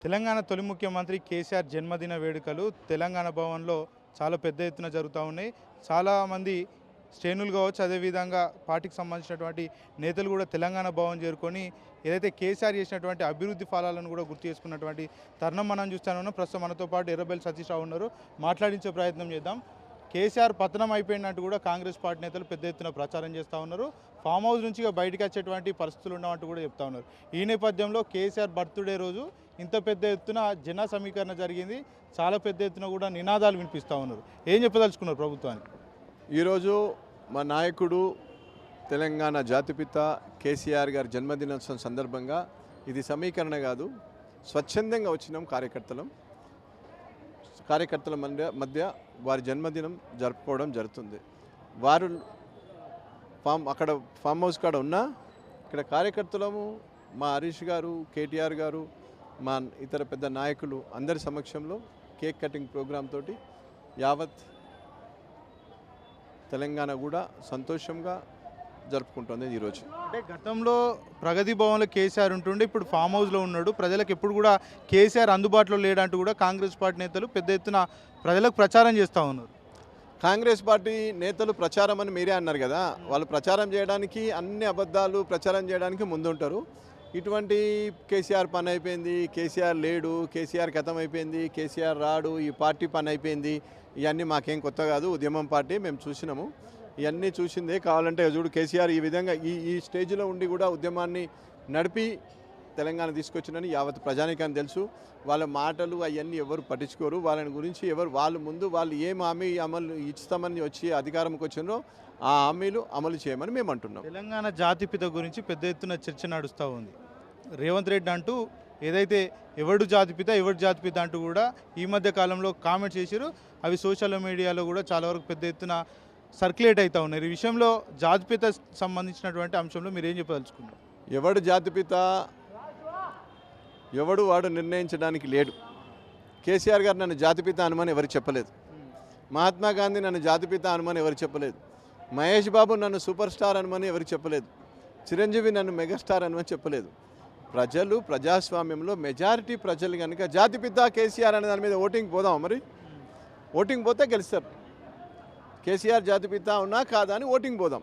తెలంగాణ తొలి ముఖ్యమంత్రి కేసీఆర్ జన్మదిన వేడుకలు తెలంగాణ భవన్లో చాలా పెద్ద ఎత్తున జరుగుతూ ఉన్నాయి. చాలామంది శ్రేణులు కావచ్చు, అదేవిధంగా పార్టీకి సంబంధించినటువంటి నేతలు కూడా తెలంగాణ భవన్ చేరుకొని ఏదైతే కేసీఆర్ చేసినటువంటి అభివృద్ధి ఫలాలను కూడా గుర్తు చేసుకున్నటువంటి తరుణం మనం చూస్తాను. ప్రస్తుతం మనతో పాటు ఎర్రబెల్లి సతీష్ రావు ఉన్నారు, మాట్లాడించే ప్రయత్నం చేద్దాం. కేసీఆర్ పతనం అయిపోయినట్టు కూడా కాంగ్రెస్ పార్టీ నేతలు పెద్ద ఎత్తున ప్రచారం చేస్తూ ఉన్నారు. ఫామ్ హౌస్ నుంచి బయటకు వచ్చేటువంటి పరిస్థితులు ఉన్నట్టు కూడా చెప్తా ఉన్నారు. ఈ నేపథ్యంలో కేసీఆర్ బర్త్డే రోజు ఇంత పెద్ద ఎత్తున జన సమీకరణ జరిగింది. చాలా పెద్ద ఎత్తున కూడా నినాదాలు వినిపిస్తూ ఉన్నారు. ఏం చెప్పదలుచుకున్నారు ప్రభుత్వానికి? ఈరోజు మా నాయకుడు తెలంగాణ జాతిపిత కేసీఆర్ గారి జన్మదినోత్సవం సందర్భంగా ఇది సమీకరణ కాదు, స్వచ్ఛందంగా వచ్చినాం కార్యకర్తల మధ్య వారి జన్మదినం జరుపుకోవడం జరుగుతుంది. వారు అక్కడ ఫామ్ హౌస్ కాడ ఉన్నా ఇక్కడ కార్యకర్తలము మా హరీష్ గారు, కేటీఆర్ గారు, మా ఇతర పెద్ద నాయకులు అందరి సమక్షంలో కేక్ కటింగ్ ప్రోగ్రామ్ తోటి యావత్ తెలంగాణ కూడా సంతోషంగా జరుపుకుంటుంది ఈరోజు. అంటే గతంలో ప్రగతి భవన్లో కేసీఆర్ ఉంటుండే, ఇప్పుడు ఫామ్ హౌస్లో ఉన్నాడు. ప్రజలకు ఎప్పుడు కూడా కేసీఆర్ అందుబాటులో లేడంటూ కూడా కాంగ్రెస్ పార్టీ నేతలు పెద్ద ఎత్తున ప్రజలకు ప్రచారం చేస్తూ ఉన్నారు. కాంగ్రెస్ పార్టీ నేతలు ప్రచారం అని మీరే అన్నారు కదా, వాళ్ళు ప్రచారం చేయడానికి అన్ని అబద్ధాలు ప్రచారం చేయడానికి ముందుంటారు. ఇటువంటి కేసీఆర్ పని అయిపోయింది, కేసీఆర్ లేడు, కేసీఆర్ ఖతం అయిపోయింది, కేసీఆర్ రాడు, ఈ పార్టీ పని అయిపోయింది, ఇవన్నీ మాకేం కొత్త కాదు. ఉద్యమం పార్టీ మేము చూసినాము, ఇవన్నీ చూసిందే. కావాలంటే చూడు కేసీఆర్ ఈ విధంగా ఈ స్టేజ్లో ఉండి కూడా ఉద్యమాన్ని నడిపి తెలంగాణ తీసుకొచ్చినని యావత్ ప్రజానికాన్ని తెలుసు. వాళ్ళ మాటలు అవన్నీ ఎవరు పట్టించుకోరు. వాళ్ళని గురించి వాళ్ళు ఏం హామీ అమలు ఇస్తామని వచ్చి అధికారంకి వచ్చినారో ఆ హామీలు అమలు చేయమని మేము అంటున్నాం. తెలంగాణ జాతిపిత గురించి పెద్ద ఎత్తున చర్చ నడుస్తూ ఉంది. రేవంత్ రెడ్డి అంటూ ఏదైతే ఎవడు జాతిపిత అంటూ కూడా ఈ మధ్య కాలంలో కామెంట్స్ చేశారు. అవి సోషల్ మీడియాలో కూడా చాలా వరకు పెద్ద ఎత్తున సర్క్యులేట్ అవుతూ ఉన్నాయి. ఈ విషయంలో జాతిపిత సంబంధించినటువంటి అంశంలో మీరు ఏం చెప్పదలుచుకున్నారు? ఎవడు జాతిపిత ఎవడు వాడు నిర్ణయించడానికి లేడు. కేసీఆర్ గారు నన్ను జాతిపిత అనుమని ఎవరు చెప్పలేదు. మహాత్మా గాంధీ నన్ను జాతిపిత అనుమని ఎవరు చెప్పలేదు. మహేష్ బాబు నన్ను సూపర్ స్టార్ అనుమని ఎవరు చెప్పలేదు. చిరంజీవి నన్ను మెగాస్టార్ అనుమని చెప్పలేదు. ప్రజలు ప్రజాస్వామ్యంలో మెజారిటీ ప్రజలు కనుక జాతిపిత కేసీఆర్ అనే దాని మీద ఓటింగ్ పోదాం. మరి ఓటింగ్ పోతే గెలుస్తారు. కేసీఆర్ జాతిపిత ఉన్నా కాదా అని ఓటింగ్ పోదాం.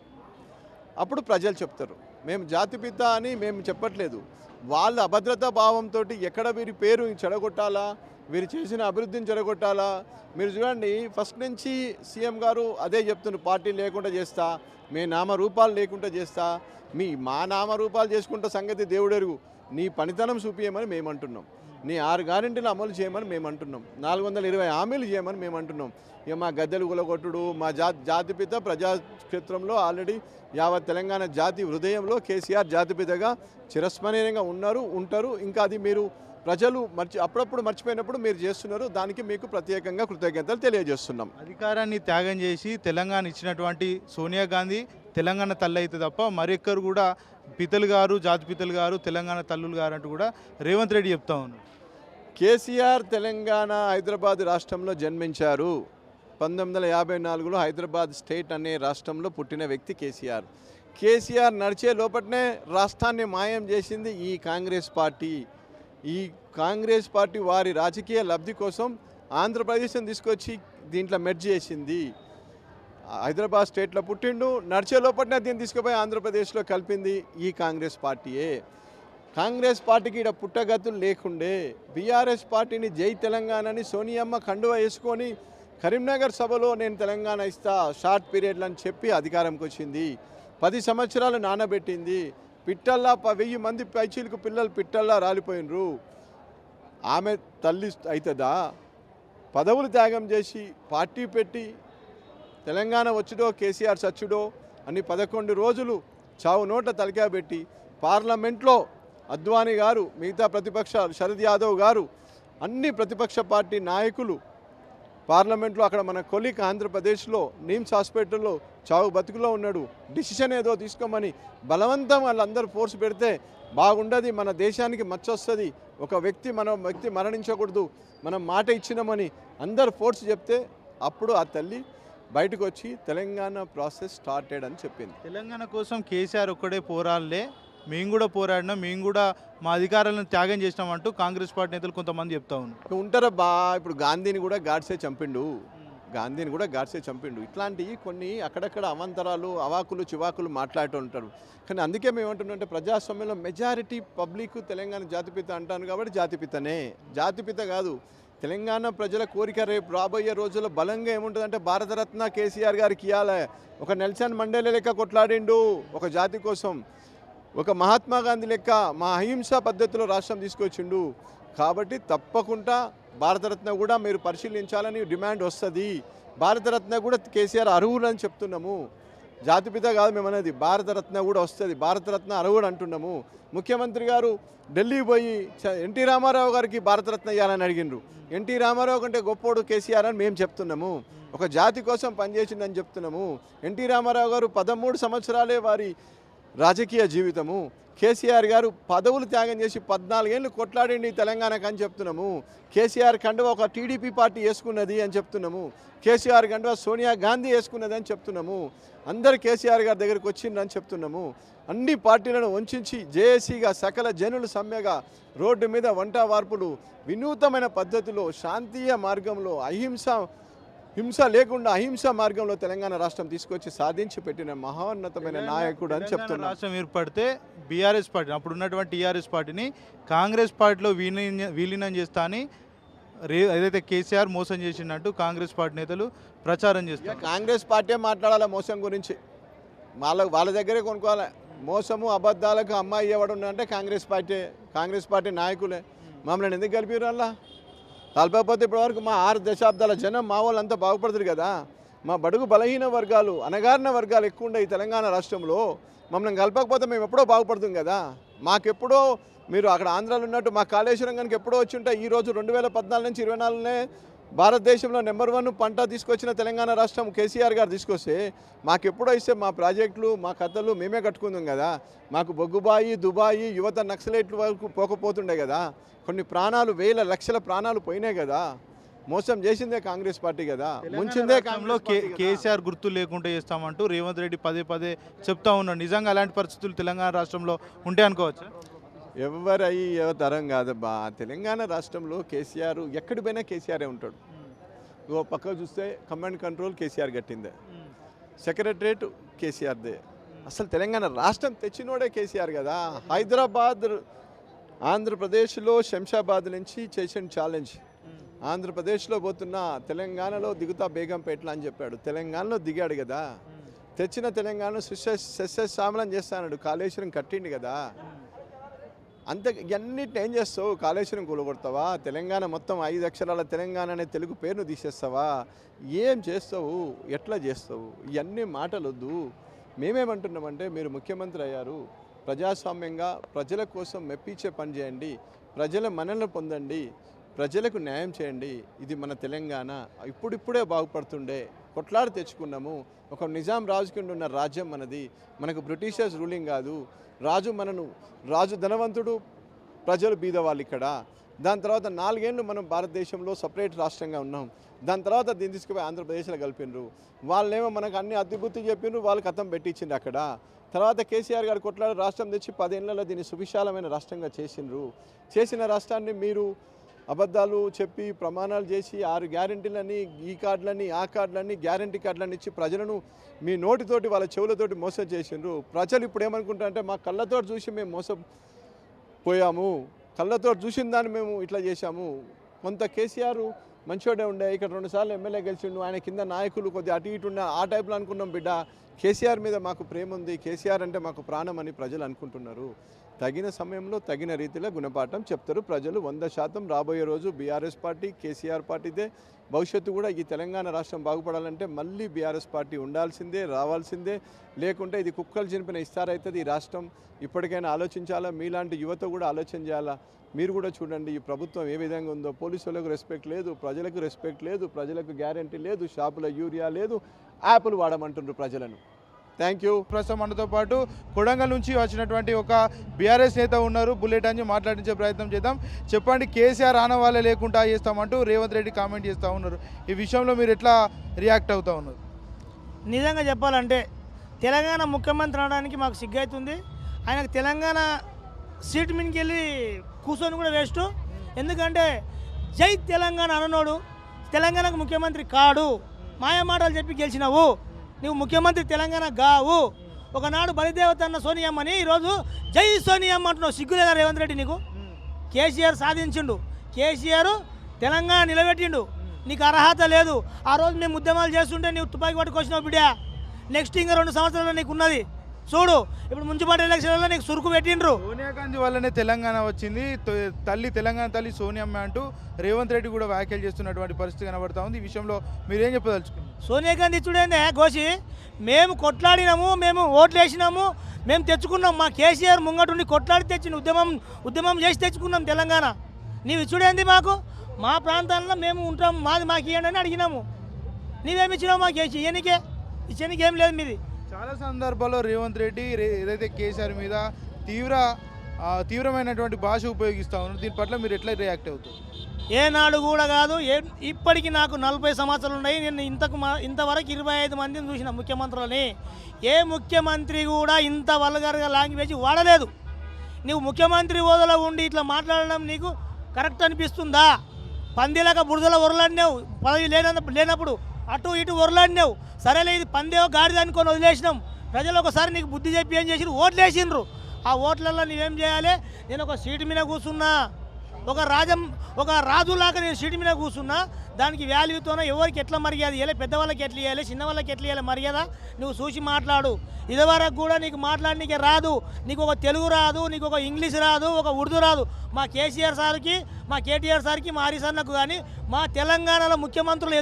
అప్పుడు ప్రజలు చెప్తారు. మేము జాతిపిత అని మేము చెప్పట్లేదు. వాళ్ళ అభద్రతా భావంతో ఎక్కడ వీరి పేరు చెడగొట్టాలా, వీరు చేసిన అభివృద్ధిని చెడగొట్టాలా. మీరు చూడండి, ఫస్ట్ నుంచి సీఎం గారు అదే చెప్తున్నారు, పార్టీ లేకుండా చేస్తా, మీ నామరూపాలు లేకుండా చేస్తా, మా నామరూపాలు చేసుకుంటే సంగతి దేవుడెరుగు, నీ పనితనం చూపించమని మేము అంటున్నాం. నీ 6 గ్యారెంటీలు అమలు చేయమని మేము అంటున్నాం. 420 హామీలు చేయమని మేము అంటున్నాం. ఇక మా గద్దెలు గులగొట్టుడు, మా జాతిపిత ప్రజాక్షేత్రంలో ఆల్రెడీ యావత్ తెలంగాణ జాతి హృదయంలో కేసీఆర్ జాతిపితగా చిరస్మరణీయంగా ఉంటారు. ఇంకా అది మీరు ప్రజలు అప్పుడప్పుడు మర్చిపోయినప్పుడు మీరు చేస్తున్నారు. దానికి మీకు ప్రత్యేకంగా కృతజ్ఞతలు తెలియజేస్తున్నాం. అధికారాన్ని త్యాగం చేసి తెలంగాణ ఇచ్చినటువంటి సోనియా గాంధీ తెలంగాణ తల్లి అయితే తప్ప మరెక్కరు కూడా పితలు గారు, జాతిపితలు గారు, తెలంగాణ తల్లులు గారు అంటూ కూడా రేవంత్ రెడ్డి చెప్తా ఉన్నారు. కేసీఆర్ తెలంగాణ హైదరాబాద్ రాష్ట్రంలో జన్మించారు. 1954లో హైదరాబాద్ స్టేట్ అనే రాష్ట్రంలో పుట్టిన వ్యక్తి కేసీఆర్ నడిచే లోపలనే రాష్ట్రాన్ని మాయం చేసింది ఈ కాంగ్రెస్ పార్టీ. ఈ కాంగ్రెస్ పార్టీ వారి రాజకీయ లబ్ధి కోసం ఆంధ్రప్రదేశ్ని తీసుకొచ్చి దీంట్లో మెర్జ్ చేసింది. హైదరాబాద్ స్టేట్లో పుట్టిండు, నడిచే లోపలనే దీన్ని తీసుకుపోయి ఆంధ్రప్రదేశ్లో కలిపింది ఈ కాంగ్రెస్ పార్టీయే. కాంగ్రెస్ పార్టీకి ఇక్కడ పుట్టగతులు లేకుండే బీఆర్ఎస్ పార్టీని జై తెలంగాణని సోనియమ్మ కండువా వేసుకొని కరీంనగర్ సభలో నేను తెలంగాణ ఇస్తా షార్ట్ పీరియడ్లు అని చెప్పి అధికారంకి వచ్చింది. 10 సంవత్సరాలు నానబెట్టింది. పిట్టల్లా 1000 మంది పైచీలకు పిల్లలు పిట్టల్లా రాలిపోయినరు. ఆమె తల్లి అవుతుందా? పదవులు త్యాగం చేసి పార్టీ పెట్టి తెలంగాణ వచ్చుడో కేసీఆర్ చచ్చుడో అని 11 రోజులు చావు నోట తలకా పెట్టి పార్లమెంట్లో అద్వానీ గారు, మిగతా ప్రతిపక్షాలు, శరద్ యాదవ్ గారు, అన్ని ప్రతిపక్ష పార్టీ నాయకులు పార్లమెంట్లో అక్కడ మన కొలిక్ ఆంధ్రప్రదేశ్లో నిమ్స్ హాస్పిటల్లో చావు బతుకులో ఉన్నాడు. డిసిషన్ ఏదో తీసుకోమని బలవంతం వాళ్ళందరూ ఫోర్స్ పెడితే బాగుండదు, మన దేశానికి మచ్చొస్తుంది, ఒక వ్యక్తి మరణించకూడదు, మనం మాట ఇచ్చినామని అందరు ఫోర్స్ చెప్తే అప్పుడు ఆ తల్లి బయటకు వచ్చి తెలంగాణ ప్రాసెస్ స్టార్టెడ్ అని చెప్పింది. తెలంగాణ కోసం కేసీఆర్ ఒక్కడే పోరాడలే, మేము కూడా పోరాడినాం, మేము కూడా మా అధికారాలను త్యాగం చేసినామంటూ కాంగ్రెస్ పార్టీ నేతలు కొంతమంది చెప్తా ఉన్నారు. ఉంటారబ్బా, ఇప్పుడు గాంధీని కూడా గాడ్సే చంపిండు. ఇట్లాంటివి కొన్ని అక్కడక్కడ అవాంతరాలు, అవాకులు చివాకులు మాట్లాడుతూ ఉంటారు. కానీ అందుకే మేము ఏమంటున్నామంటే ప్రజాస్వామ్యంలో మెజారిటీ పబ్లిక్ తెలంగాణ జాతిపిత అంటాను కాబట్టి జాతిపిత కాదు, తెలంగాణ ప్రజల కోరిక. రేపు రాబోయే రోజుల్లో బలంగా ఏముంటుందంటే భారతరత్న కేసీఆర్ గారికి ఇవ్వాలి. ఒక నెల్సన్ మండేలా లెక్క కొట్లాడిండు ఒక జాతి కోసం, ఒక మహాత్మా గాంధీ లెక్క మా అహింసా పద్ధతిలో రాష్ట్రం తీసుకొచ్చిండు. కాబట్టి తప్పకుండా భారతరత్న కూడా మీరు పరిశీలించాలని డిమాండ్ వస్తుంది. భారతరత్న కూడా కేసీఆర్ అర్హులని చెప్తున్నాము. జాతిపిత కాదు మేమనేది, భారతరత్న కూడా వస్తుంది. భారతరత్న అర్హుడు అంటున్నాము. ముఖ్యమంత్రి గారు ఢిల్లీ పోయి ఎన్టీ రామారావు గారికి భారతరత్న ఇవ్వాలని అడిగిండ్రు. ఎన్టీ రామారావు కంటే గొప్పోడు కేసీఆర్ అని మేము చెప్తున్నాము. ఒక జాతి కోసం పనిచేసిందని చెప్తున్నాము. ఎన్టీ రామారావు గారు 13 సంవత్సరాలే వారి రాజకీయ జీవితము. కేసీఆర్ గారు పదవులు త్యాగం చేసి 14 ఏళ్ళు కొట్లాడిండి తెలంగాణకు అని చెప్తున్నాము. కేసీఆర్ కండువా ఒక టీడీపీ పార్టీ వేసుకున్నది అని చెప్తున్నాము. కేసీఆర్ కండువా సోనియా గాంధీ వేసుకున్నది అని చెప్తున్నాము. అందరు కేసీఆర్ గారి దగ్గరికి వచ్చిందని చెప్తున్నాము. అన్ని పార్టీలను వంచి జేఏసీగా సకల జనులు సమ్మెగా రోడ్డు మీద వంట వార్పులు వినూతమైన పద్ధతిలో శాంతీయ మార్గంలో హింస లేకుండా అహింస మార్గంలో తెలంగాణ రాష్ట్రం తీసుకొచ్చి సాధించి పెట్టిన మహోన్నతమైన నాయకుడు అని చెప్తున్నారు. రాష్ట్రం ఏర్పడితే బీఆర్ఎస్ పార్టీ, అప్పుడు ఉన్నటువంటి టీఆర్ఎస్ పార్టీని కాంగ్రెస్ పార్టీలో విలీనం చేస్తా అని ఏదైతే కేసీఆర్ మోసం చేసిందంటూ కాంగ్రెస్ పార్టీ నేతలు ప్రచారం చేస్తారు. కాంగ్రెస్ పార్టీ మాట్లాడాలి మోసం గురించి, వాళ్ళ దగ్గరే కొనుక్కోవాలి. మోసము అబద్ధాలకు అమ్మాయి ఎవడు అంటే కాంగ్రెస్ పార్టీ నాయకులే. మమ్మల్ని ఎందుకు కలిపారు అలా? కలపకపోతే ఇప్పటివరకు మా 6 దశాబ్దాల జనం మా వాళ్ళంతా బాగుపడుతుంది కదా. మా బడుగు బలహీన వర్గాలు, అణగారిన వర్గాలు ఎక్కువ ఉండే ఈ తెలంగాణ రాష్ట్రంలో మమ్మల్ని కలపకపోతే మేము ఎప్పుడో బాగుపడుతుంది కదా. మాకెప్పుడో మీరు అక్కడ ఆంధ్రాలో ఉన్నట్టు మా కాళేశ్వరం కనుక ఎప్పుడో వచ్చి ఉంటే ఈరోజు 2014 నుంచి 24 భారతదేశంలో నెంబర్ 1 పంట తీసుకొచ్చిన తెలంగాణ రాష్ట్రం కేసీఆర్ గారు తీసుకొస్తే మాకెప్పుడో ఇస్తే మా ప్రాజెక్టులు మా కథలు మేమే కట్టుకుందాం కదా. మాకు బొగ్గుబాయి దుబాయి యువత నక్సలైట్ల వరకు పోకపోతుండే కదా. కొన్ని ప్రాణాలు, వేల లక్షల ప్రాణాలు పోయినాయి కదా. మోసం చేసిందే కాంగ్రెస్ పార్టీ కదా, ముంచిందే కేసీఆర్ గుర్తు లేకుండా చేస్తామంటూ రేవంత్ రెడ్డి పదే చెప్తా ఉన్నాడు. నిజంగా అలాంటి పరిస్థితులు తెలంగాణ రాష్ట్రంలో ఉంటే అనుకోవచ్చు. ఎవరయ్యో తరం కాదబ్బా. తెలంగాణ రాష్ట్రంలో కేసీఆర్ ఎక్కడి పోయినా కేసీఆరే ఉంటాడు. ఓ పక్క చూస్తే కమాండ్ కంట్రోల్ కేసీఆర్ కట్టిందే, సెక్రటరేట్ కేసీఆర్దే. అసలు తెలంగాణ రాష్ట్రం తెచ్చినోడే కేసీఆర్ కదా. హైదరాబాద్ ఆంధ్రప్రదేశ్లో శంషాబాద్ నుంచి చేసిన ఛాలెంజ్, ఆంధ్రప్రదేశ్లో పోతున్నా తెలంగాణలో దిగుతా బేగంపేటలో అని చెప్పాడు. తెలంగాణలో దిగాడు కదా. తెచ్చిన తెలంగాణలో సస్యశ్యామలం చేస్తాడు. కాళేశ్వరం కట్టిండు కదా. అంతే ఇవన్నిటిని ఏం చేస్తావు? కాళేశ్వరం కూలగొడతావా? తెలంగాణ మొత్తం 5 అక్షరాల తెలంగాణ అనే తెలుగు పేరును తీసేస్తావా? ఏం చేస్తావు? ఎట్లా చేస్తావు? ఇవన్నీ మాటలు వద్దు. మేమేమంటున్నామంటే మీరు ముఖ్యమంత్రి అయ్యారు, ప్రజాస్వామ్యంగా ప్రజల కోసం మెప్పించే పని చేయండి, ప్రజల మన్ననలు పొందండి, ప్రజలకు న్యాయం చేయండి. ఇది మన తెలంగాణ ఇప్పుడిప్పుడే బాగుపడుతుండే, కొట్లాడి తెచ్చుకున్నాము. ఒక నిజాం రాజు కింద ఉన్న రాజ్యం మనది, మనకు బ్రిటిషర్స్ రూలింగ్ కాదు. రాజు ధనవంతుడు, ప్రజలు బీదవాళ్ళు ఇక్కడ. దాని తర్వాత 4 ఏళ్ళు మనం భారతదేశంలో సపరేట్ రాష్ట్రంగా ఉన్నాం. దాని తర్వాత దీన్ని తీసుకుపోయి ఆంధ్రప్రదేశ్లో కలిపినరు. వాళ్ళేమో మనకు అన్ని అద్దిబుద్ధి చెప్పిండ్రు, వాళ్ళు కథం పెట్టించిండ్రు అక్కడ. తర్వాత కేసీఆర్ గారు కొట్లాడి రాష్ట్రం తెచ్చి 10 ఏళ్లలో దీన్ని సువిశాలమైన రాష్ట్రంగా చేసిండ్రు. చేసిన రాష్ట్రాన్ని మీరు అబద్ధాలు చెప్పి ప్రమాణాలు చేసి 6 గ్యారెంటీలని, ఈ కార్డులని ఆ కార్డులని గ్యారెంటీ కార్డులని ఇచ్చి ప్రజలను మీ నోటితోటి వాళ్ళ చెవులతోటి మోసం చేసిండ్రు. ప్రజలు ఇప్పుడు ఏమనుకుంటారంటే మా కళ్ళతో చూసి మేము మోసపోయాము, కళ్ళతో చూసిన దాన్ని మేము ఇట్లా చేశాము. కొంత కేసీఆర్ మంచోడే ఉండే, ఇక్కడ 2 సార్లు ఎమ్మెల్యే గెలిచిండు, ఆయన కింద నాయకులు కొద్దిగా అటు ఇటు ఉన్న ఆ టైప్లో అనుకున్నాం. బిడ్డ కేసీఆర్ మీద మాకు ప్రేమ ఉంది, కేసీఆర్ అంటే మాకు ప్రాణం అని ప్రజలు అనుకుంటున్నారు. తగిన సమయంలో తగిన రీతిలో గుణపాఠం చెప్తారు ప్రజలు. 100% రాబోయే రోజు బీఆర్ఎస్ పార్టీ, కేసీఆర్ పార్టీదే భవిష్యత్తు. కూడా ఈ తెలంగాణ రాష్ట్రం బాగుపడాలంటే మళ్ళీ బీఆర్ఎస్ పార్టీ ఉండాల్సిందే, రావాల్సిందే. లేకుంటే ఇది కుక్కలు చింపిన ఇస్తారైతుంది ఈ రాష్ట్రం. ఇప్పటికైనా ఆలోచించాలా, మీలాంటి యువత కూడా ఆలోచన చేయాలా. మీరు కూడా చూడండి ఈ ప్రభుత్వం ఏ విధంగా ఉందో. పోలీసులకు రెస్పెక్ట్ లేదు, ప్రజలకు రెస్పెక్ట్ లేదు, ప్రజలకు గ్యారెంటీ లేదు, షాపుల యూరియా లేదు, యాప్లు వాడమంటున్నారు ప్రజలను. Thank you. ప్రస్తుతం మనతో పాటు కొడంగల్ నుంచి వచ్చినటువంటి ఒక బీఆర్ఎస్ నేత ఉన్నారు. బుల్లెట్ అని మాట్లాడించే ప్రయత్నం చేద్దాం. చెప్పండి, కేసీఆర్ ఆనవాళ్ళే లేకుండా చేస్తామంటూ రేవంత్ రెడ్డి కామెంట్ చేస్తూ ఉన్నారు. ఈ విషయంలో మీరు ఎట్లా రియాక్ట్ అవుతూ ఉన్నారు? నిజంగా చెప్పాలంటే తెలంగాణ ముఖ్యమంత్రి అనడానికి మాకు సిగ్గవుతుంది. ఆయనకు తెలంగాణ సీట్ మీదకి వెళ్ళి కూర్చొని కూడా వేస్ట్. ఎందుకంటే జై తెలంగాణ అననోడు తెలంగాణకు ముఖ్యమంత్రి కాడు. మాయ మాటలు చెప్పి గెలిచినావు, నువ్వు ముఖ్యమంత్రి తెలంగాణ గావు. ఒకనాడు బలిదేవత అన్న సోనియమ్మని ఈరోజు జై సోనియమ్మ అంటున్నావు. సిగ్గులేదా రేవంత్ రెడ్డి నీకు? కేసీఆర్ సాధించిండు, కేసీఆర్ తెలంగాణ నిలబెట్టిండు, నీకు అర్హత లేదు. ఆ రోజు మేము ఉద్యమాలు చేస్తుంటే నీవు తుపాకీ పట్టుకొచ్చినావు బిడ్డ. నెక్స్ట్ ఇంకా 2 సంవత్సరాలు నీకు ఉన్నది చూడు. ఇప్పుడు మున్సిపల్ ఎలక్షన్లలో నీకు సురుకు పెట్టిండ్రు. సోనియా గాంధీ వల్లనే తెలంగాణ వచ్చింది, తెలంగాణ తల్లి సోనియమ్మ అంటూ రేవంత్ రెడ్డి కూడా వ్యాఖ్యలు చేస్తున్నటువంటి పరిస్థితి కనబడతా ఉంది. ఈ విషయంలో మీరేం చెప్పదలుచుకున్నారు? సోనియా గాంధీ చూడండి గోసి, మేము కొట్లాడినాము, మేము ఓట్లు వేసినాము, మేము తెచ్చుకున్నాం. మా కేసీఆర్ ముంగటుండి కొట్లాడి తెచ్చిన ఉద్యమం చేసి తెచ్చుకున్నాం తెలంగాణ. నీవు చూడేంది మాకు? మా ప్రాంతాల్లో మేము ఉంటాం, మాకు ఇవ్వండి అని అడిగినాము. నీవేమి ఇచ్చినావు మాకు? ఇచ్చేనికి ఏం లేదు మీది. చాలా సందర్భాల్లో రేవంత్ రెడ్డి ఏదైతే కేసీఆర్ మీద తీవ్రమైనటువంటి భాష ఉపయోగిస్తూ ఉన్నారు. దీని పట్ల మీరు ఎట్లా రియాక్ట్ అవుతారు? ఏనాడు కూడా కాదు. ఇప్పటికి నాకు 40 సంవత్సరాలు ఉన్నాయి. నేను ఇంతవరకు 25 మందిని చూసిన ముఖ్యమంత్రులని. ఏ ముఖ్యమంత్రి కూడా ఇంత వల్గర్గా లాంగ్వేజ్ వాడలేదు. నువ్వు ముఖ్యమంత్రి హోదాలో ఉండి ఇట్లా మాట్లాడడం నీకు కరెక్ట్ అనిపిస్తుందా? పందిలాగా బురదలో ఒరలాడినావు, పదవి లేనప్పుడు అటు ఇటు ఒరలాడినావు. సరేలే ఇది పందేవో గాడిద అనుకొని వదిలేసినాం. ప్రజలు ఒకసారి నీకు బుద్ధి చెప్పి ఏం చేసిరు? ఓట్లు వేసిండ్రు. ఆ ఓట్లలో నువ్వేం చేయాలి? నేను ఒక సీటు మీద కూర్చున్నా, ఒక రాజులాగా నేను సీటు మీద కూర్చున్నా. దానికి వాల్యూతోనే ఎవరికి ఎట్లా మర్యాద ఇవ్వాలి, పెద్దవాళ్ళకి ఎట్లా ఇవ్వాలి, చిన్నవాళ్ళకి ఎట్లా ఇవ్వాలి మర్యాద నువ్వు చూసి మాట్లాడు. ఇదివరకు కూడా నీకు మాట్లాడనీకే రాదు. నీకు ఒక తెలుగు రాదు, నీకు ఒక ఇంగ్లీష్ రాదు, ఒక ఉర్దూ రాదు. మా కేసీఆర్ సార్కి, మా కేటీఆర్ సార్కి, మా హరీష్ అన్నకు కానీ మా తెలంగాణలో ముఖ్యమంత్రులు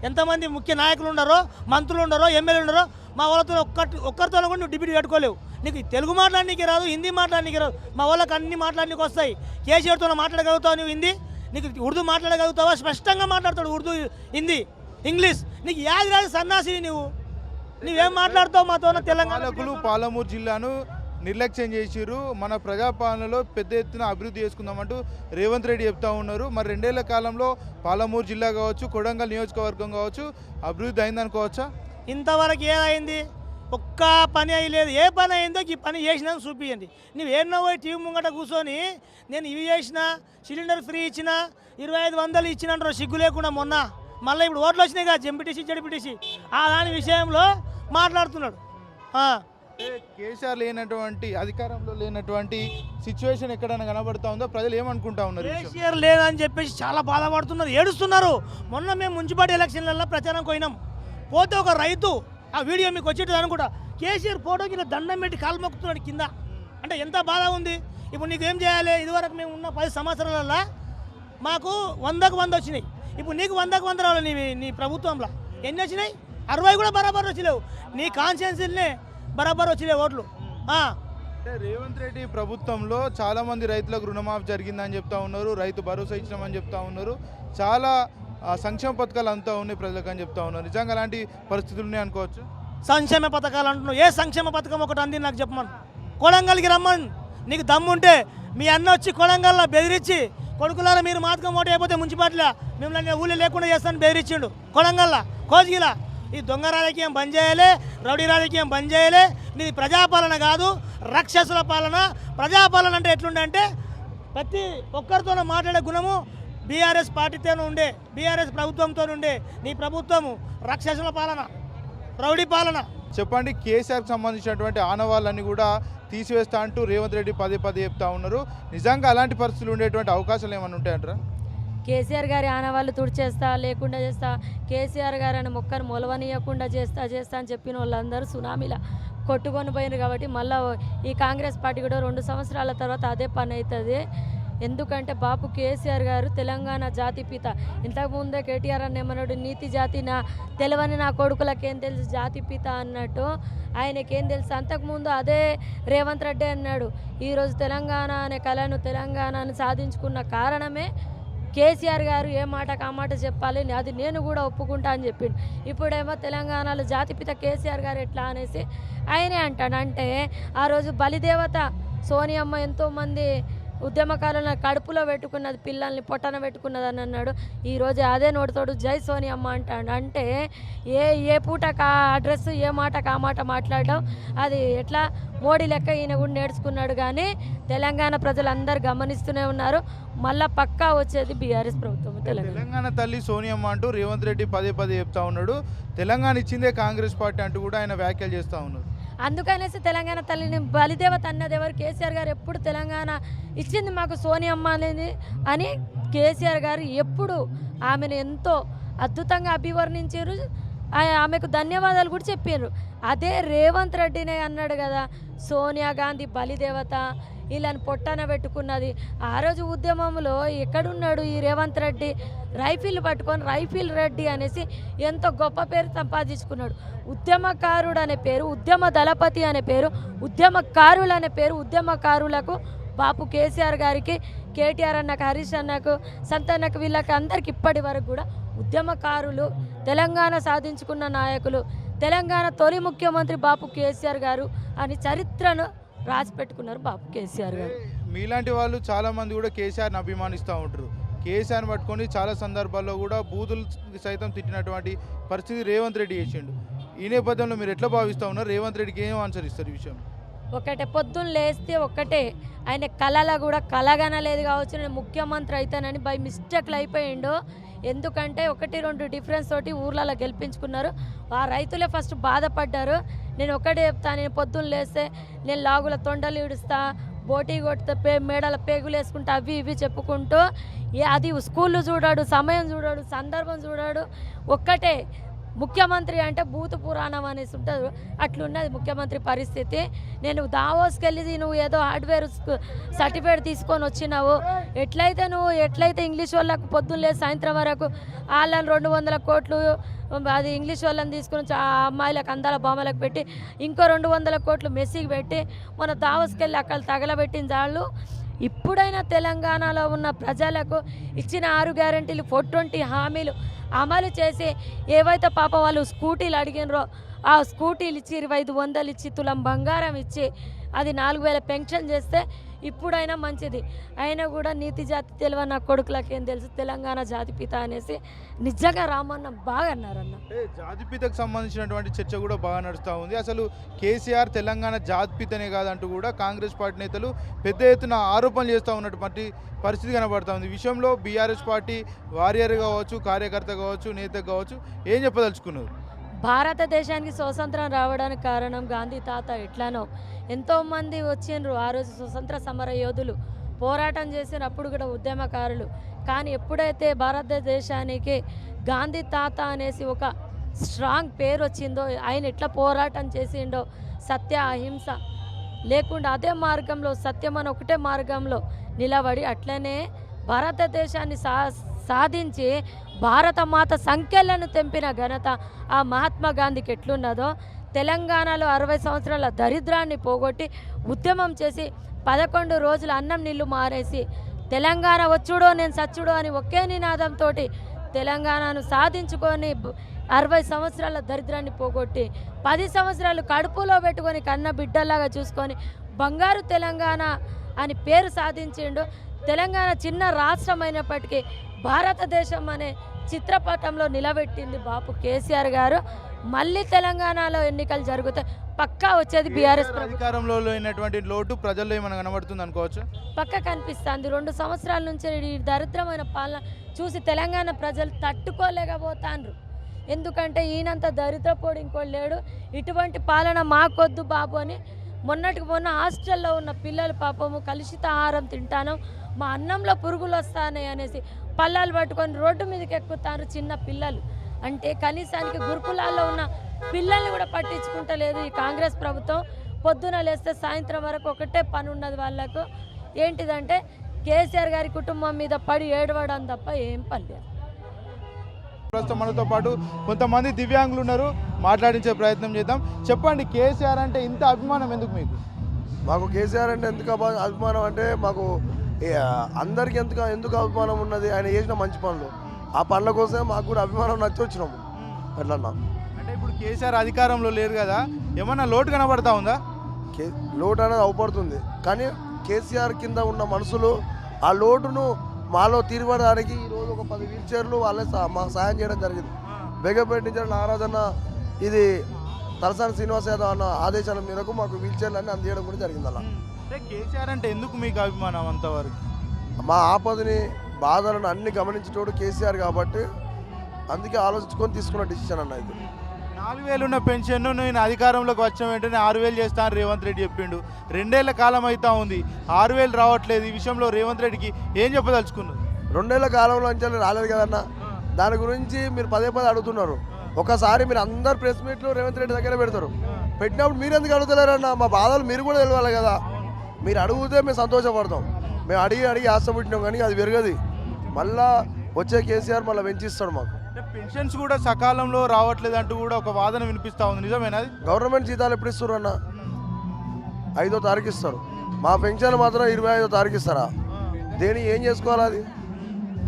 ఎంతమంది ముఖ్య నాయకులు ఉన్నారో, మంత్రులు ఉన్నారో, ఎమ్మెల్యేలు ఉన్నారో, మా వాళ్ళతో ఒక్కరితో కూడా నువ్వు డిబేట్ పెట్టుకోలేవు. నీకు తెలుగు మాట్లాడనీకి రాదు, హిందీ మాట్లాడనీకి రాదు. మా వాళ్ళకి అన్ని మాట్లాడనీకి వస్తాయి. కేసీఆర్తో మాట్లాడగలుగుతావు నువ్వు హిందీ? నీకు ఉర్దూ మాట్లాడగలుగుతావా? స్పష్టంగా మాట్లాడతాడు ఉర్దూ, హిందీ, ఇంగ్లీష్. నీకు యాది రాదు సన్నాసి. నువ్వేం మాట్లాడుతావు మాతో? తెలంగాణ పాలమూరు జిల్లాను నిర్లక్ష్యం చేసిర్రు, మన ప్రజాపాలనలో పెద్ద ఎత్తున అభివృద్ధి చేసుకుందామంటూ రేవంత్ రెడ్డి చెప్తా ఉన్నారు. మరి 2 ఏళ్ల కాలంలో పాలమూరు జిల్లా కావచ్చు, కొడంగల్ నియోజకవర్గం కావచ్చు అభివృద్ధి అయిందనుకోవచ్చా? ఇంతవరకు ఏదైంది? ఒక్క పని అయ్యలేదు. ఏ పని అయిందో ఈ పని చేసినా చూపించండి. నువ్వేమో పోయి టీవీ ముంగట కూర్చొని నేను ఇవి చేసిన, సిలిండర్ ఫ్రీ ఇచ్చిన, 2500 ఇచ్చినంటారు సిగ్గు లేకుండా. మొన్న మళ్ళీ ఇప్పుడు ఓట్లు వచ్చినాయి కదా, ఎంపీటీసీ జడ్పీటీసీ, ఆ దాని విషయంలో మాట్లాడుతున్నాడు. కేసీఆర్ లేనటువంటి, అధికారంలో లేనటువంటి సిచ్యువేషన్ ఎక్కడైనా కనబడతా ఉందో? ప్రజలు ఏమనుకుంటా ఉన్నారు? కేసీఆర్ లేదని చెప్పేసి చాలా బాధపడుతున్నారు, ఏడుస్తున్నారు. మొన్న మేము మున్సిపాలిటీ ఎలక్షన్లలో ప్రచారం పోయినాం. పోతే ఒక రైతు, ఆ వీడియో మీకు వచ్చేది అనుకుంటా, కేసీఆర్ ఫోటోకి దండం పెట్టి కాలు మొక్కుతున్నాడు కింద. అంటే ఎంత బాధ ఉంది. ఇప్పుడు నీకు ఏం చేయాలి? ఇదివరకు మేము ఉన్న 10 సంవత్సరాలలో మాకు 100కు 100 వచ్చినాయి. ఇప్పుడు నీకు 100కు 100 రావాలి. నీ ప్రభుత్వంలో ఎన్ని వచ్చినాయి? 60 కూడా బరాబర్ వచ్చలేవు. నీ కాన్స్టిట్యున్సీలనే బరాబర్ వచ్చలే ఓట్లు. అంటే రేవంత్ రెడ్డి ప్రభుత్వంలో చాలామంది రైతులకు రుణమాఫీ జరిగిందని చెప్తా ఉన్నారు, రైతు భరోసా ఇచ్చినామని చెప్తా ఉన్నారు, చాలా సంక్షేమ పథకాలు అంతా ఉన్నాయి ప్రజలకు అని చెప్తా ఉన్నారు. నిజంగా అలాంటి పరిస్థితులు ఉన్నాయి అనుకోవచ్చు? సంక్షేమ పథకాలు అంటున్నావు. ఏ సంక్షేమ పథకం ఒకటి అంది నాకు చెప్పమను. కొడంగల్కి రమ్మని. నీకు దమ్ముంటే మీ అన్న వచ్చి కొడంగల్లో బెదిరించి, కొడుకులారా మీరు మాతకం ఓటు అయిపోతే మున్సిపాలిటీలో మిమ్మల్ని ఊళ్ళో లేకుండా చేస్తాను బెదిరించిండు. కొడంగల్లా, కోజిగిలా. ఈ దొంగ రాజకీయం బంద్ చేయాలి, రౌడీ రాజకీయం బంద్ చేయాలి. మీది ప్రజాపాలన కాదు, రాక్షసుల పాలన. ప్రజాపాలన అంటే ఎట్లుండే అంటే ప్రతి ఒక్కరితోనూ మాట్లాడే గుణము బీఆర్ఎస్ పార్టీతోనే ఉండే, బీఆర్ఎస్ ప్రభుత్వంతో ఉండే. నీ ప్రభుత్వము రాక్షసుల పాలన, రౌడీ పాలన. చెప్పండి, కేసీఆర్కి సంబంధించినటువంటి ఆనవాళ్ళని కూడా తీసివేస్తా అంటూ రేవంత్ రెడ్డి పదే చెప్తా ఉన్నారు. నిజంగా అలాంటి పరిస్థితులు ఉండేటువంటి అవకాశాలు ఏమైనా ఉంటాయంటారా? కేసీఆర్ గారి ఆనవాళ్ళు తుడిచేస్తా, లేకుండా చేస్తా, కేసీఆర్ గారు అని మొక్కను మొలవనీయకుండా చేస్తా అని చెప్పిన వాళ్ళందరూ సునామీలా కొట్టుకొని పోయినారు. కాబట్టి మళ్ళీ ఈ కాంగ్రెస్ పార్టీ కూడా 2 సంవత్సరాల తర్వాత అదే పని అవుతుంది. ఎందుకంటే బాపు కేసీఆర్ గారు తెలంగాణ జాతిపిత. ఇంతకుముందే కేటీఆర్ అన్న ఏమన్నాడు, నీతి జాతి తెలవని నా కొడుకులకేం తెలుసు జాతిపిత అన్నట్టు. ఆయనకేం తెలుసు? అంతకుముందు అదే రేవంత్ రెడ్డి అన్నాడు, ఈరోజు తెలంగాణ అనే కళను, తెలంగాణను సాధించుకున్న కారణమే కేసీఆర్ గారు. ఏ మాటకు ఆ మాట చెప్పాలి, అది నేను కూడా ఒప్పుకుంటా అని చెప్పిండు. ఇప్పుడేమో తెలంగాణలో జాతిపిత కేసీఆర్ గారు ఎట్లా అనేసి ఆయనే అంటాడు. అంటే ఆ రోజు బలిదేవత సోనియమ్మ ఎంతోమంది ఉద్యమకారులను కడుపులో పెట్టుకున్నది, పిల్లల్ని పొట్టన పెట్టుకున్నది అని అన్నాడు. ఈరోజు అదే నోటితోడు జై సోనియమ్మ అంటాడు. అంటే ఏ పూటకు ఆ అడ్రస్, ఏ మాటకు ఆ మాట మాట్లాడడం, అది ఎట్లా మోడీ లెక్క ఈయన కూడా నేర్చుకున్నాడు. కానీ తెలంగాణ ప్రజలందరూ గమనిస్తూనే ఉన్నారు. మళ్ళా పక్కా వచ్చేది బీఆర్ఎస్ ప్రభుత్వం. తెలంగాణ తల్లి సోనియమ్మ అంటూ రేవంత్ రెడ్డి పదే చెప్తా ఉన్నాడు. తెలంగాణ ఇచ్చిందే కాంగ్రెస్ పార్టీ అంటూ కూడా ఆయన వ్యాఖ్యలు చేస్తూ ఉన్నారు. అందుకనేసి తెలంగాణ తల్లిని బలిదేవత అన్నది ఎవరు? కేసీఆర్ గారు ఎప్పుడు తెలంగాణ ఇచ్చింది మాకు సోనియమ్మ అని కేసీఆర్ గారు ఎప్పుడు ఆమెను ఎంతో అద్భుతంగా అభివర్ణించారు. ఆమెకు ధన్యవాదాలు కూడా చెప్పారు. అదే రేవంత్ రెడ్డినే అన్నాడు కదా, సోనియా గాంధీ బలిదేవత, వీళ్ళని పొట్టన పెట్టుకున్నది. ఆ రోజు ఉద్యమంలో ఎక్కడున్నాడు ఈ రేవంత్ రెడ్డి? రైఫిల్ పట్టుకొని రైఫిల్ రెడ్డి అనేసి ఎంతో గొప్ప పేరు సంపాదించుకున్నాడు. ఉద్యమకారుడు అనే పేరు, ఉద్యమ దళపతి అనే పేరు, ఉద్యమకారులు అనే పేరు ఉద్యమకారులకు బాపు కేసీఆర్ గారికి, కేటీఆర్ అన్నకు, హరీష్ అన్నకు, సంతన్నకు, వీళ్ళకి అందరికి ఇప్పటి వరకు కూడా ఉద్యమకారులు, తెలంగాణ సాధించుకున్న నాయకులు, తెలంగాణ తొలి ముఖ్యమంత్రి బాపు కేసీఆర్ గారు అని చరిత్రను రాసి పెట్టుకున్నారు బాపు కేసీఆర్ గారు. మీలాంటి వాళ్ళు చాలామంది కూడా కేసీఆర్ని అభిమానిస్తూ ఉంటారు. కేసీఆర్ని పట్టుకొని చాలా సందర్భాల్లో కూడా బూతులు సైతం తిట్టినటువంటి పరిస్థితి రేవంత్ రెడ్డి చేసిండు. ఈ నేపథ్యంలో మీరు ఎట్లా భావిస్తూ ఉన్నారు? రేవంత్ రెడ్డికి ఏం ఆన్సర్ ఇస్తారు ఈ విషయం? ఒకటే, పొద్దున్న లేస్తే ఒక్కటే, ఆయన కళలో కూడా కలగనలేదు కావచ్చు నేను ముఖ్యమంత్రి అవుతానని బై మిస్టేక్లు అయిపోయిండు. ఎందుకంటే 1-2 డిఫరెన్స్ తోటి ఊర్లలో గెలిపించుకున్నారు. ఆ రైతులే ఫస్ట్ బాధపడ్డారు. నేను ఒకటే చెప్తాను, నేను పొద్దున్న లేస్తే నేను లాగుల తొండలు ఇడుస్తా, బోటీ కొడితే మేడల పేగులు వేసుకుంటా, అవి ఇవి చెప్పుకుంటూ అది స్కూళ్ళు చూడాడు, సమయం చూడాడు, సందర్భం చూడాడు. ఒక్కటే, ముఖ్యమంత్రి అంటే భూత పురాణం అనేసి ఉంటుంది. అట్లున్నది ముఖ్యమంత్రి పరిస్థితి. నేను దావోస్కి వెళ్ళి నువ్వు ఏదో హార్డ్వేర్ సర్టిఫికేట్ తీసుకొని వచ్చినావు, ఎట్లయితే ఇంగ్లీష్ వాళ్ళకు పొద్దున్న లేదు సాయంత్రం వరకు వాళ్ళని 200 కోట్లు అది ఇంగ్లీష్ వాళ్ళని తీసుకొని ఆ అమ్మాయిలకు అందాల బొమ్మలకు పెట్టి ఇంకో 200 కోట్లు మెస్సీకి పెట్టి మన దావోస్కి వెళ్ళి అక్కడ తగలబెట్టిన వాళ్ళు. ఇప్పుడైనా తెలంగాణలో ఉన్న ప్రజలకు ఇచ్చిన 6 గ్యారెంటీలు, 420 హామీలు అమలు చేసి ఏవైతే పాపం వాళ్ళు స్కూటీలు అడిగినరో ఆ స్కూటీలు ఇచ్చి 2500 ఇచ్చి తులం బంగారం ఇచ్చి అది 4000 పెన్షన్ చేస్తే ఇప్పుడైనా మంచిది. అయినా కూడా నీతి జాతి తెలివ నా కొడుకులకు ఏం తెలుసు, తెలంగాణ జాతిపిత అనేసి నిజంగా రామన్న బాగా అన్నారన్న. జాతిపితకు సంబంధించినటువంటి చర్చ కూడా బాగా నడుస్తూ ఉంది. అసలు కేసీఆర్ తెలంగాణ జాతిపితనే కాదంటూ కూడా కాంగ్రెస్ పార్టీ నేతలు పెద్ద ఎత్తున ఆరోపణలు చేస్తూ ఉన్నటువంటి పరిస్థితి కనబడుతూ ఉంది. ఈ విషయంలో బీఆర్ఎస్ పార్టీ వారియర్ కావచ్చు, కార్యకర్త కావచ్చు, నేత కావచ్చు, ఏం చెప్పదలుచుకున్నారు? భారతదేశానికి స్వతంత్రం రావడానికి కారణం గాంధీ తాత. ఎట్లానో ఎంతోమంది వచ్చిండ్రు ఆ రోజు స్వతంత్ర సమర యోధులు పోరాటం చేసినప్పుడు కూడా ఉద్యమకారులు. కానీ ఎప్పుడైతే భారతదేశానికి గాంధీ తాత అనేసి ఒక స్ట్రాంగ్ పేరు వచ్చిందో, ఆయన ఎట్లా పోరాటం చేసిండో, సత్య అహింస లేకుండా అదే మార్గంలో సత్యం అని ఒకటే మార్గంలో నిలబడి అట్లనే భారతదేశాన్ని సాధించి భారత మాత సంఖ్యలను తెంపిన ఘనత ఆ మహాత్మా గాంధీకి ఎట్లున్నదో, తెలంగాణలో 60 సంవత్సరాల దరిద్రాన్ని పోగొట్టి ఉద్యమం చేసి 11 రోజులు అన్నం నీళ్లు మారేసి తెలంగాణ వచ్చుడో నేను సచ్చుడో అని ఒకే నినాదంతో తెలంగాణను సాధించుకొని 60 సంవత్సరాల దరిద్రాన్ని పోగొట్టి 10 సంవత్సరాలు కడుపులో పెట్టుకొని కన్న బిడ్డలాగా చూసుకొని బంగారు తెలంగాణ అని పేరు సాధించిండు. తెలంగాణ చిన్న రాష్ట్రం అయినప్పటికీ భారతదేశం అనే చిత్రపటంలో నిలబెట్టింది బాపు కేసీఆర్ గారు. మళ్ళీ తెలంగాణలో ఎన్నికలు జరుగుతాయి, పక్కా వచ్చేది బీఆర్ఎస్ అధికారంలో లేనటువంటి లోటు ప్రజల్లో ఏమైనా కనబడుతుంది అనుకోవచ్చు? పక్కా కనిపిస్తుంది. 2 సంవత్సరాల నుంచి ఈ దరిద్రమైన పాలన చూసి తెలంగాణ ప్రజలు తట్టుకోలేకపోతాండ్రు. ఎందుకంటే ఈయనంత దరిద్రపోడు ఇంకోటి లేడు. ఇటువంటి పాలన మాకొద్దు బాబు అని మొన్నటికి మొన్న హాస్టల్లో ఉన్న పిల్లలు పాపము కలుషిత ఆహారం తింటాను, మా అన్నంలో పురుగులు వస్తాయి అనేసి పళ్ళాలు పట్టుకొని రోడ్డు మీదకి ఎక్కుతారు చిన్న పిల్లలు. అంటే కనీసానికి గురుకులాల్లో ఉన్న పిల్లల్ని కూడా పట్టించుకుంటలేదు ఈ కాంగ్రెస్ ప్రభుత్వం. పొద్దున లేస్తే సాయంత్రం వరకు ఒకటే పని ఉన్నది వాళ్ళకు, ఏంటిదంటే కేసీఆర్ గారి కుటుంబం మీద పడి ఏడవడం తప్ప ఏం పని లేదు. ప్రస్తుతం మనతో పాటు కొంతమంది దివ్యాంగులు ఉన్నారు, మాట్లాడించే ప్రయత్నం చేద్దాం. చెప్పండి, కేసీఆర్ అంటే ఇంత అభిమానం ఎందుకు మీకు? మాకు కేసీఆర్ అంటే ఎందుకు అభిమానం అంటే మాకు అందరికీ ఎందుకు అభిమానం ఉన్నది, ఆయన చేసిన మంచి పనులు, ఆ పనుల కోసమే మాకు కూడా అభిమానం నచ్చి వచ్చినాము. ఎట్లన్నా అంటే ఇప్పుడు కేసీఆర్ అధికారంలో లేరు కదా, ఏమన్నా లోటు కనబడతా ఉందా? లోటు అనేది అవపడుతుంది, కానీ కేసీఆర్ కింద ఉన్న మనుషులు ఆ లోటును మాలో తీర్చడానికి ఈరోజు ఒక 10 వీల్ చైర్లు వాళ్ళే మాకు సాయం చేయడం జరిగింది. బేగంపేట నుంచి నారాజన్న ఇది తలసాని శ్రీనివాస్ యాదవ్ అన్న ఆదేశాల మేరకు మాకు వీల్ చైర్లు అన్నీ అందజేయడం కూడా జరిగింది. అలా అంటే కేసీఆర్ అంటే ఎందుకు మీకు అభిమానం అంతవరకు? మా ఆపదని బాధలను అన్ని గమనించేటోడు కేసీఆర్ కాబట్టి అందుకే ఆలోచించుకొని తీసుకున్న డిసిషన్ అన్న ఇది. 4,000 ఉన్న పెన్షన్ నేను అధికారంలోకి వచ్చిన వెంటనే 6,000 చేస్తాను రేవంత్ రెడ్డి చెప్పిండు. 2 ఏళ్ల కాలం అవుతా ఉంది, 6,000 రావట్లేదు. ఈ విషయంలో రేవంత్ రెడ్డికి ఏం చెప్పదలుచుకున్నారు? 2 ఏళ్ల కాలంలో అంచెలు రాలేదు కదన్న, దాని గురించి మీరు పదే అడుగుతున్నారు. ఒకసారి మీరు అందరు ప్రెస్ మీట్లు రేవంత్ రెడ్డి దగ్గర పెడతారు, పెట్టినప్పుడు మీరు ఎందుకు అడుగుతలేరన్న? మా బాధలు మీరు కూడా తెలియాలి కదా. మీరు అడిగితే మేము సంతోషపడతాం. మేము అడిగి ఆశపట్టినాం కానీ అది పెరగదు. మళ్ళా వచ్చే కేసీఆర్ మళ్ళీ పెంచిస్తాడు మాకు. పెన్షన్స్ కూడా సకాలంలో రావట్లేదు అంటూ కూడా ఒక వాదన వినిపిస్తా ఉంది, నిజమేనా? గవర్నమెంట్ జీతాలు ఎప్పుడు ఇస్తారు అన్న? 5వ తారీఖు ఇస్తారు. మా పెన్షన్ మాత్రం 25వ తారీఖు ఇస్తారా? దేని ఏం చేసుకోవాలి అది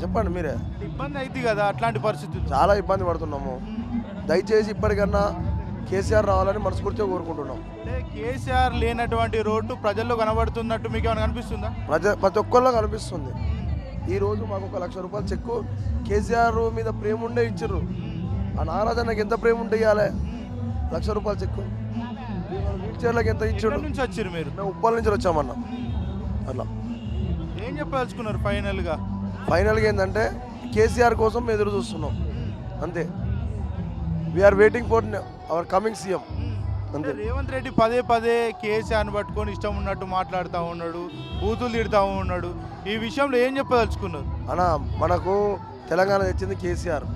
చెప్పండి మీరే. ఇబ్బంది అవుతుంది కదా అట్లాంటి పరిస్థితులు. చాలా ఇబ్బంది పడుతున్నాము. దయచేసి ఇప్పటికన్నా కేసీఆర్ రావాలని మనస్ఫూర్తిగా కోరుకుంటున్నాం. అంటే కేసీఆర్ లేనటువంటి రోడ్డు ప్రజల్లో కనబడుతున్నట్టు మీకు ఏమైనా కనిపిస్తుందా? ప్రతి ఒక్కరిలో కనిపిస్తుంది. ఈరోజు మాకు 1,00,000 రూపాయలు చెక్కు కేసీఆర్ మీద ప్రేమ ఉండే ఇచ్చారు. ఆ నారాజన్నకి ఎంత ప్రేమ ఉంటే ఇవ్వాలి? 1,00,000 రూపాయలు చెక్కు. వీల్ చైర్లకు ఎంత ఇచ్చాడు? ఎక్కడి నుంచి వచ్చారు మీరు? మేము ఉప్పల్ నుంచి వచ్చామన్న. అట్లా ఏం చెప్పదలుచుకున్నారు ఫైనల్గా? ఫైనల్గా ఏంటంటే కేసీఆర్ కోసం మేము ఎదురు చూస్తున్నాం అంతే. We are waiting for our coming CM అంతే. రేవంత్ రెడ్డి పదే కేసీఆర్ని పట్టుకొని ఇష్టం ఉన్నట్టు మాట్లాడుతూ ఉన్నాడు, బూతులు తిడుతూ ఉన్నాడు. ఈ విషయంలో ఏం చెప్పదలుచుకున్నారు? అన్న మనకు తెలంగాణ తెచ్చింది కేసీఆర్.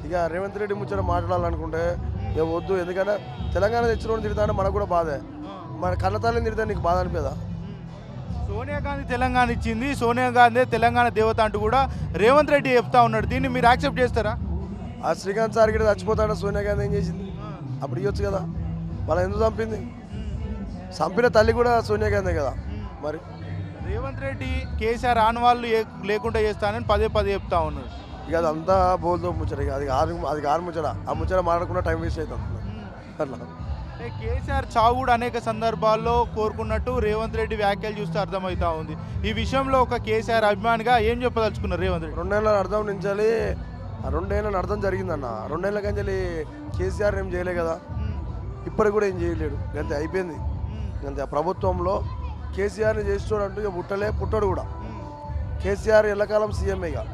ఇక రేవంత్ రెడ్డి ముచ్చట మాట్లాడాలనుకుంటే ఇక వద్దు. ఎందుకంటే తెలంగాణ తెచ్చిన తిడతానే మనకు కూడా బాధే. మన కన్నతల్లిని తిడితే నీకు బాధ అనిపేదా? సోనియా గాంధీ తెలంగాణ ఇచ్చింది, సోనియా గాంధీ తెలంగాణ దేవత అంటూ కూడా రేవంత్ రెడ్డి చెప్తా ఉన్నాడు. దీన్ని మీరు యాక్సెప్ట్ చేస్తారా? ఆ శ్రీకాంత్ సార్ కూడా చచ్చిపోతాడు. సోనియా గాంధీ ఏం చేసింది? అప్పుడు ఇవ్వచ్చు కదా. వాళ్ళ ఎందుకు చంపింది? చంపిన తల్లి కూడా సోనియా గాంధీ కదా. మరి రేవంత్ రెడ్డి కేసీఆర్ ఆనవాళ్ళు లేకుండా చేస్తానని పదే చెప్తా ఉన్నాడు. ఇక అదంతా బోల్తో ముచ్చట. ఇక అది కారు ముచ్చట. ఆ ముచ్చట మాడకుండా టైం వేస్ట్ అవుతుంది అట్లా. కేసీఆర్ చావు కూడా అనేక సందర్భాల్లో కోరుకున్నట్టు రేవంత్ రెడ్డి వ్యాఖ్యలు చూస్తే అర్థమవుతా ఉంది. ఈ విషయంలో ఒక కేసీఆర్ అభిమానిగా ఏం చెప్పదలుచుకున్నారు రేవంత్ రెడ్డి? 2 ఏళ్ళ అర్థం నుంచి 2 ఏళ్ళ అర్థం జరిగిందన్న. 2 ఏళ్ళ కంచెలి కేసీఆర్ ఏం చేయలే కదా. ఇప్పటికి కూడా ఏం చేయలేడు. అంతే అయిపోయింది. అంతే ప్రభుత్వంలో కేసీఆర్ని చేస్తాడంటూ ఇక పుట్టడు కూడా. కేసీఆర్ ఎల్లకాలం సీఎంఏగా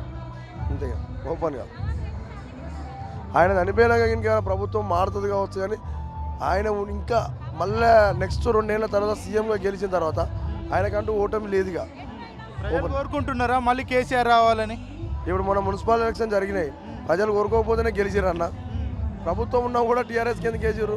అంతేగా ఓపెన్గా. ఆయన చనిపోయినాక ఇంకా ప్రభుత్వం మారుతుంది కావచ్చు కానీ ఆయన ఇంకా మళ్ళీ నెక్స్ట్ 2 ఏళ్ళ తర్వాత సీఎంగా గెలిచిన తర్వాత ఆయనకంటూ ఓటమి లేదుగా. కోరుకుంటున్నారా మళ్ళీ కేసీఆర్ రావాలని? ఇప్పుడు మన మున్సిపల్ ఎలక్షన్ జరిగినాయి, ప్రజలు కోరుకోకపోతేనే గెలిచారన్న. ప్రభుత్వం ఉన్నా కూడా టీఆర్ఎస్కి ఎందుకు వేసారు?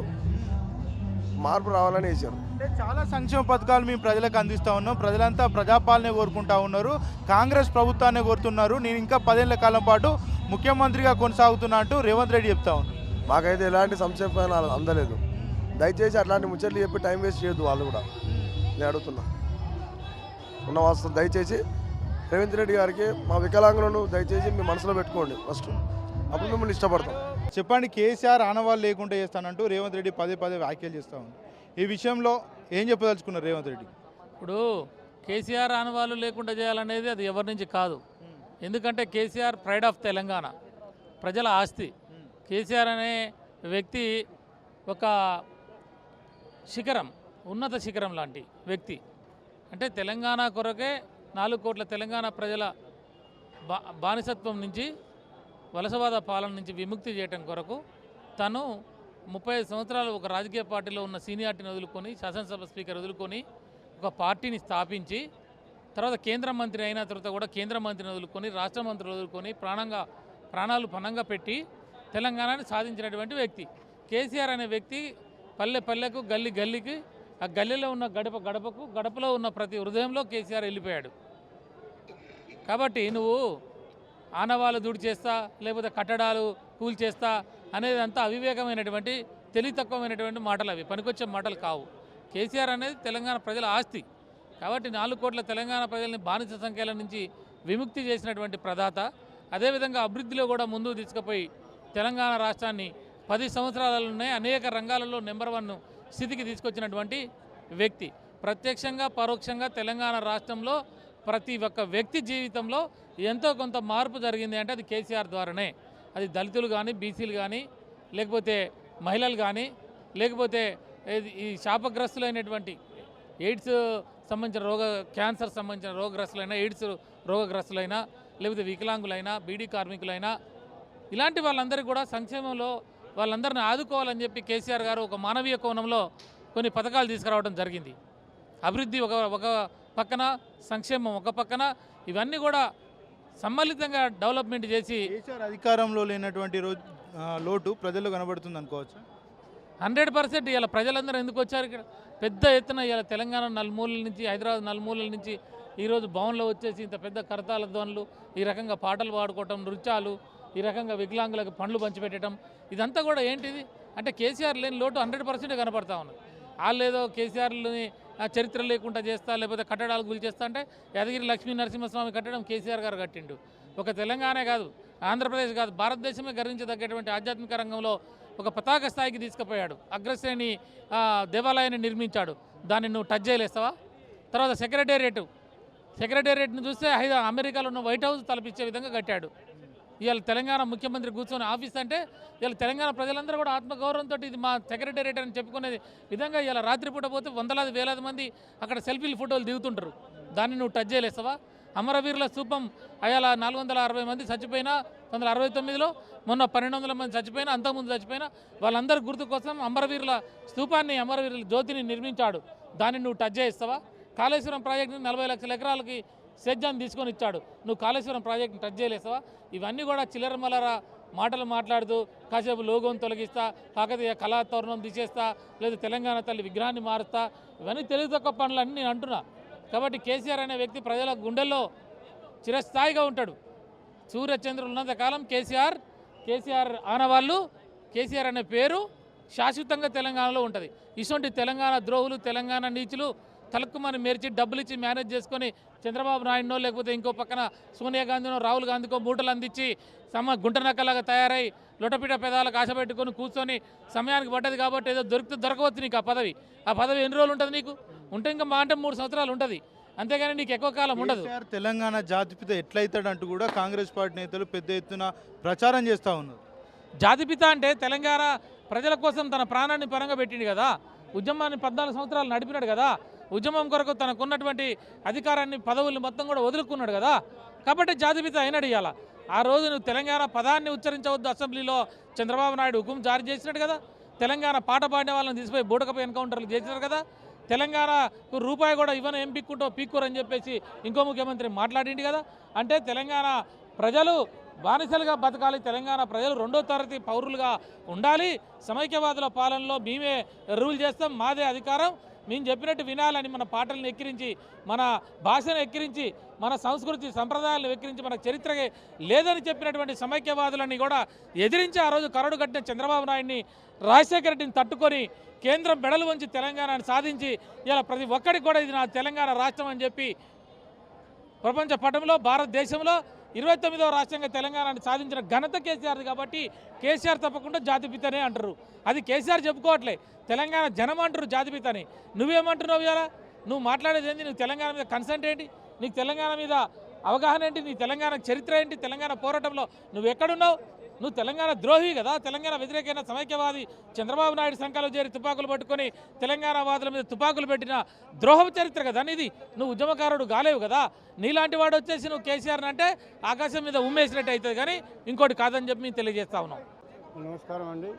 మార్పు రావాలని వేసారు. అంటే చాలా సంక్షేమ పథకాలు మేము ప్రజలకు అందిస్తూ ఉన్నాం, ప్రజలంతా ప్రజాపాలనే కోరుకుంటా ఉన్నారు, కాంగ్రెస్ ప్రభుత్వాన్ని కోరుతున్నారు. నేను ఇంకా 10 ఏళ్ల కాలం పాటు ముఖ్యమంత్రిగా కొనసాగుతున్నా అంటూ రేవంత్ రెడ్డి చెప్తా ఉన్నాను. మాకైతే ఎలాంటి సంక్షేమ పథకాలు అందలేదు. దయచేసి అట్లాంటి ముచ్చట్లు చెప్పి టైం వేస్ట్ చేయొద్దు. వాళ్ళు కూడా నేను అడుగుతున్నా ఉన్న వాస్తవం. దయచేసి రేవంత్ రెడ్డి గారికి మా వికలాంగులను దయచేసి మీ మనసులో పెట్టుకోండి ఫస్ట్, అప్పుడు మిమ్మల్ని ఇష్టపడతాం. చెప్పండి, కేసీఆర్ ఆనవాళ్ళు లేకుండా చేస్తానంటూ రేవంత్ రెడ్డి పదే వ్యాఖ్యలు చేస్తూ ఉంది. ఈ విషయంలో ఏం చెప్పదలుచుకున్నారు రేవంత్ రెడ్డి? ఇప్పుడు కేసీఆర్ ఆనవాళ్ళు లేకుండా చేయాలనేది అది ఎవరి నుంచి కాదు. ఎందుకంటే కేసీఆర్ ప్రైడ్ ఆఫ్ తెలంగాణ, ప్రజల ఆస్తి. కేసీఆర్ అనే వ్యక్తి ఒక శిఖరం, ఉన్నత శిఖరం లాంటి వ్యక్తి. అంటే తెలంగాణ కొరకే 4 కోట్ల తెలంగాణ ప్రజల బానిసత్వం నుంచి, వలసవాద పాలన నుంచి విముక్తి చేయడం కొరకు తను 35 సంవత్సరాలు ఒక రాజకీయ పార్టీలో ఉన్న సీనియారిటీని వదులుకొని, శాసనసభ స్పీకర్ వదులుకొని ఒక పార్టీని స్థాపించి, తర్వాత కేంద్ర మంత్రి అయిన తర్వాత కూడా కేంద్ర మంత్రిని వదులుకొని, రాష్ట్ర మంత్రులు వదులుకొని ప్రాణాలు పణంగా పెట్టి తెలంగాణని సాధించినటువంటి వ్యక్తి కేసీఆర్ అనే వ్యక్తి. పల్లెకు గల్లీకి, ఆ గల్లీలో ఉన్న గడపకు గడపలో ఉన్న ప్రతి హృదయంలో కేసీఆర్ వెళ్ళిపోయాడు. కాబట్టి నువ్వు ఆనవాళ్ళు దూడి చేస్తా, లేకపోతే కట్టడాలు కూల్చేస్తా అనేది అంతా అవివేకమైనటువంటి, తెలివి తక్కువమైనటువంటి మాటలు. అవి పనికొచ్చే మాటలు కావు. కేసీఆర్ అనేది తెలంగాణ ప్రజల ఆస్తి. కాబట్టి 4 కోట్ల తెలంగాణ ప్రజల్ని బానిస సంఖ్యల నుంచి విముక్తి చేసినటువంటి ప్రదాత. అదేవిధంగా అభివృద్ధిలో కూడా ముందుకు తీసుకుపోయి తెలంగాణ రాష్ట్రాన్ని 10 సంవత్సరాలలోనే అనేక రంగాలలో నెంబర్ 1 స్థితికి తీసుకొచ్చినటువంటి వ్యక్తి. ప్రత్యక్షంగా పరోక్షంగా తెలంగాణ రాష్ట్రంలో ప్రతి ఒక్క వ్యక్తి జీవితంలో ఎంతో కొంత మార్పు జరిగింది అంటే అది కేసీఆర్ ద్వారానే. అది దళితులు కానీ, బీసీలు కానీ, లేకపోతే మహిళలు కానీ, లేకపోతే ఈ శాపగ్రస్తులైనటువంటి ఎయిడ్స్ సంబంధించిన క్యాన్సర్ సంబంధించిన రోగగ్రస్తులైనా, ఎయిడ్స్ రోగగ్రస్తులైనా, లేకపోతే వికలాంగులైనా, బీడీ కార్మికులైనా, ఇలాంటి వాళ్ళందరికీ కూడా సంక్షేమంలో వాళ్ళందరిని ఆదుకోవాలని చెప్పి కేసీఆర్ గారు ఒక మానవీయ కోణంలో కొన్ని పథకాలు తీసుకురావడం జరిగింది. అభివృద్ధి ఒక పక్కన, సంక్షేమం ఒక పక్కన, ఇవన్నీ కూడా సమ్మిళితంగా డెవలప్మెంట్ చేసి కేసీఆర్ అధికారంలో లేనటువంటి లోటు ప్రజల్లో కనబడుతుంది అనుకోవచ్చు. 100% ఇలా ప్రజలందరూ ఎందుకు వచ్చారు ఇక్కడ పెద్ద ఎత్తున. ఇలా తెలంగాణ నలుమూలల నుంచి, హైదరాబాద్ నలుమూలల నుంచి ఈరోజు భవన్లో వచ్చేసి ఇంత పెద్ద కరతాళ ధ్వనులు, ఈ రకంగా పాటలు పాడుకోవటం, నృత్యాలు, ఈ రకంగా వికలాంగులకు పండ్లు పంచిపెట్టడం, ఇదంతా కూడా ఏంటిది అంటే కేసీఆర్ లేని లోటు 100% కనపడతా ఉన్నది. వాళ్ళేదో కేసీఆర్ని చరిత్ర లేకుండా చేస్తా, లేకపోతే కట్టడాలు గురిచేస్తా అంటే యాదగిరి లక్ష్మీ నరసింహస్వామి కట్టడం కేసీఆర్ గారు కట్టిండు. ఒక తెలంగాణ కాదు, ఆంధ్రప్రదేశ్ కాదు, భారతదేశమే గర్వించదగ్గటువంటి ఆధ్యాత్మిక రంగంలో ఒక పతాక స్థాయికి తీసుకుపోయాడు. అగ్రశ్రేణి దేవాలయాన్ని నిర్మించాడు. దాన్ని నువ్వు టచ్ చేయలేస్తావా? తర్వాత సెక్రటేరియట్ని చూస్తే అమెరికాలో ఉన్న వైట్ హౌస్ తలపించే విధంగా కట్టాడు. ఇవాళ తెలంగాణ ముఖ్యమంత్రి కూర్చొని ఆఫీస్ అంటే ఇవాళ తెలంగాణ ప్రజలందరూ కూడా ఆత్మగౌరవంతో ఇది మా సెక్రటేరియట్ అని చెప్పుకునే విధంగా ఇలా రాత్రిపూట పోతే వందలాది వేలాది మంది అక్కడ సెల్ఫీలు ఫోటోలు దిగుతుంటారు. దాన్ని నువ్వు టచ్ చేయలేస్తావా? అమరవీరుల స్థూపం అయాల 460 మంది చచ్చిపోయినా 1969లో, మొన్న 1200 మంది చచ్చిపోయినా, అంతకుముందు చచ్చిపోయినా వాళ్ళందరి గుర్తు కోసం అమరవీరుల స్థూపాన్ని, అమరవీరుల జ్యోతిని నిర్మించాడు. దాన్ని నువ్వు టచ్ చేస్తావా? కాళేశ్వరం ప్రాజెక్టుని 40 లక్షల ఎకరాలకి సేద్యాన్ని తీసుకొని ఇచ్చాడు. నువ్వు కాళేశ్వరం ప్రాజెక్టుని టచ్ చేయలేస్తావా? ఇవన్నీ కూడా చిల్లర మల్లర మాటలు మాట్లాడుతూ కాసేపు లోగోని తొలగిస్తా, కాకతీయ కళా తోరణం తీసేస్తా, లేదా తెలంగాణ తల్లి విగ్రహాన్ని మారుస్తా, ఇవన్నీ తెలివి తక్కువ పనులన్నీ నేను అంటున్నా. కాబట్టి కేసీఆర్ అనే వ్యక్తి ప్రజల గుండెల్లో చిరస్థాయిగా ఉంటాడు. సూర్యచంద్రులు ఉన్నంత కాలం కేసీఆర్ ఆనవాళ్ళు, కేసీఆర్ అనే పేరు శాశ్వతంగా తెలంగాణలో ఉంటుంది. ఇటువంటి తెలంగాణ ద్రోహులు, తెలంగాణ నీచులు తలక్కుమని మేర్చి డబ్బులు ఇచ్చి మేనేజ్ చేసుకొని చంద్రబాబు నాయుడునో, లేకపోతే ఇంకో పక్కన సోనియా గాంధీనో, రాహుల్ గాంధీకో మూటలు అందించి గుంటనక్కలాగా తయారై లొటపిట పెదాలకు ఆశ పెట్టుకొని కూర్చొని సమయానికి పడ్డది కాబట్టి ఏదో దొరకవచ్చు నీకు ఆ పదవి ఎన్ని రోజులు ఉంటుంది నీకు? ఉంటే ఇంకా మా అంటే 3 సంవత్సరాలు ఉంటుంది, అంతేగాని నీకు ఎక్కువ కాలం ఉండదు. తెలంగాణ జాతిపిత ఎట్లయితాడంటూ కూడా కాంగ్రెస్ పార్టీ నేతలు పెద్ద ఎత్తున ప్రచారం చేస్తూ ఉన్నారు. జాతిపిత అంటే తెలంగాణ ప్రజల కోసం తన ప్రాణాన్ని పరంగా పెట్టిండు కదా, ఉద్యమాన్ని 14 సంవత్సరాలు నడిపినాడు కదా, ఉద్యమం కొరకు తనకున్నటువంటి అధికారాన్ని, పదవుల్ని మొత్తం కూడా వదులుకున్నాడు కదా, కాబట్టి జాతిపిత అయినాడు. ఇవాళ ఆ రోజు నువ్వు తెలంగాణ పదాన్ని ఉచ్చరించవద్దు అసెంబ్లీలో చంద్రబాబు నాయుడు హుకుం జారీ చేసినాడు కదా, తెలంగాణ పాట పాడిన వాళ్ళని తీసిపోయి బూడకపై ఎన్కౌంటర్లు చేసినారు కదా, తెలంగాణకు రూపాయి కూడా ఇవ్వను ఏం పీక్కురని చెప్పేసి ఇంకో ముఖ్యమంత్రి మాట్లాడింది కదా. అంటే తెలంగాణ ప్రజలు బానిసలుగా బతకాలి, తెలంగాణ ప్రజలు 2వ తరగతి పౌరులుగా ఉండాలి, సమైక్యవాదుల పాలనలో మేమే రూల్ చేస్తాం, మాదే అధికారం, మేము చెప్పినట్టు వినాలని మన పాటలను ఎక్కిరించి, మన భాషను ఎక్కిరించి, మన సంస్కృతి సంప్రదాయాలను ఎక్కిరించి, మన చరిత్రకే లేదని చెప్పినటువంటి సమైక్యవాదులని కూడా ఎదిరించి ఆ రోజు కరడు కట్టిన చంద్రబాబు నాయుడిని, రాజశేఖర రెడ్డిని తట్టుకొని కేంద్రం మెడలు వంచి తెలంగాణను సాధించి ఇలా ప్రతి ఒక్కరికి కూడా ఇది నా తెలంగాణ రాష్ట్రం అని చెప్పి ప్రపంచ పటంలో, భారతదేశంలో 29వ రాష్ట్రంగా తెలంగాణను సాధించిన ఘనత కేసీఆర్ది. కాబట్టి కేసీఆర్ తప్పకుండా జాతిపితనే అంటారు. అది కేసీఆర్ చెప్పుకోవట్లే, తెలంగాణ జనం అంటారు జాతిపితని. నువ్వేమంటున్నావు ఇవాళ? నువ్వు మాట్లాడేది ఏంటి? నీకు తెలంగాణ మీద కన్సెంట్ ఏంటి? నీకు తెలంగాణ మీద అవగాహన ఏంటి? నీ తెలంగాణ చరిత్ర ఏంటి? తెలంగాణ పోరాటంలో నువ్వు ఎక్కడున్నావు? నువ్వు తెలంగాణ ద్రోహి కదా, తెలంగాణ వ్యతిరేకమైన సమైక్యవాది చంద్రబాబు నాయుడు సంఖ్యలో చేరి తుపాకులు పట్టుకొని తెలంగాణ వాదుల మీద తుపాకులు పెట్టిన ద్రోహం చరిత్ర కదా ఇది. నువ్వు ఉద్యమకారుడు కాలేవు కదా. నీలాంటి వాడు వచ్చేసి నువ్వు కేసీఆర్ని అంటే ఆకాశం మీద ఉమ్మేసినట్టు అవుతుంది, కానీ ఇంకోటి కాదని చెప్పి మేము తెలియజేస్తా ఉన్నాం. నమస్కారం అండి,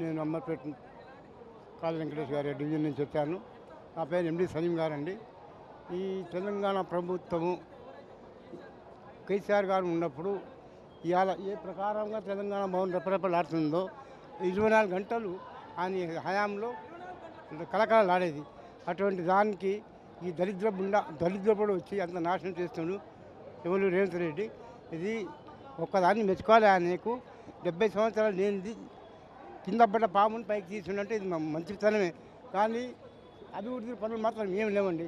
నేను అమ్మపేట కాళీ వెంకటేష్ గారి డివిజన్ నుంచి వచ్చాను. నా పేరు ఎండి సలీం గారండి. ఈ తెలంగాణ ప్రభుత్వము కేసీఆర్ గారు ఉన్నప్పుడు ఇవాళ ఏ ప్రకారంగా తెలంగాణ భవన్ రెపరెపలాడుతుందో 24 గంటలు ఆయన హయాంలో కలకలలాడేది. అటువంటి దానికి ఈ దరిద్రపుడు వచ్చి అంత నాశనం చేస్తున్నాడు ఎవరు రేవంత్ రెడ్డి. ఇది ఒక్కదాన్ని మెచ్చుకోవాలి. ఆయనకు 70 సంవత్సరాలు లేనిది కింద పడ్డ పాముని పైకి తీసుకుంటే ఇది మంచితనమే, కానీ అభివృద్ధి పనులు మాత్రం ఏం లేవండి.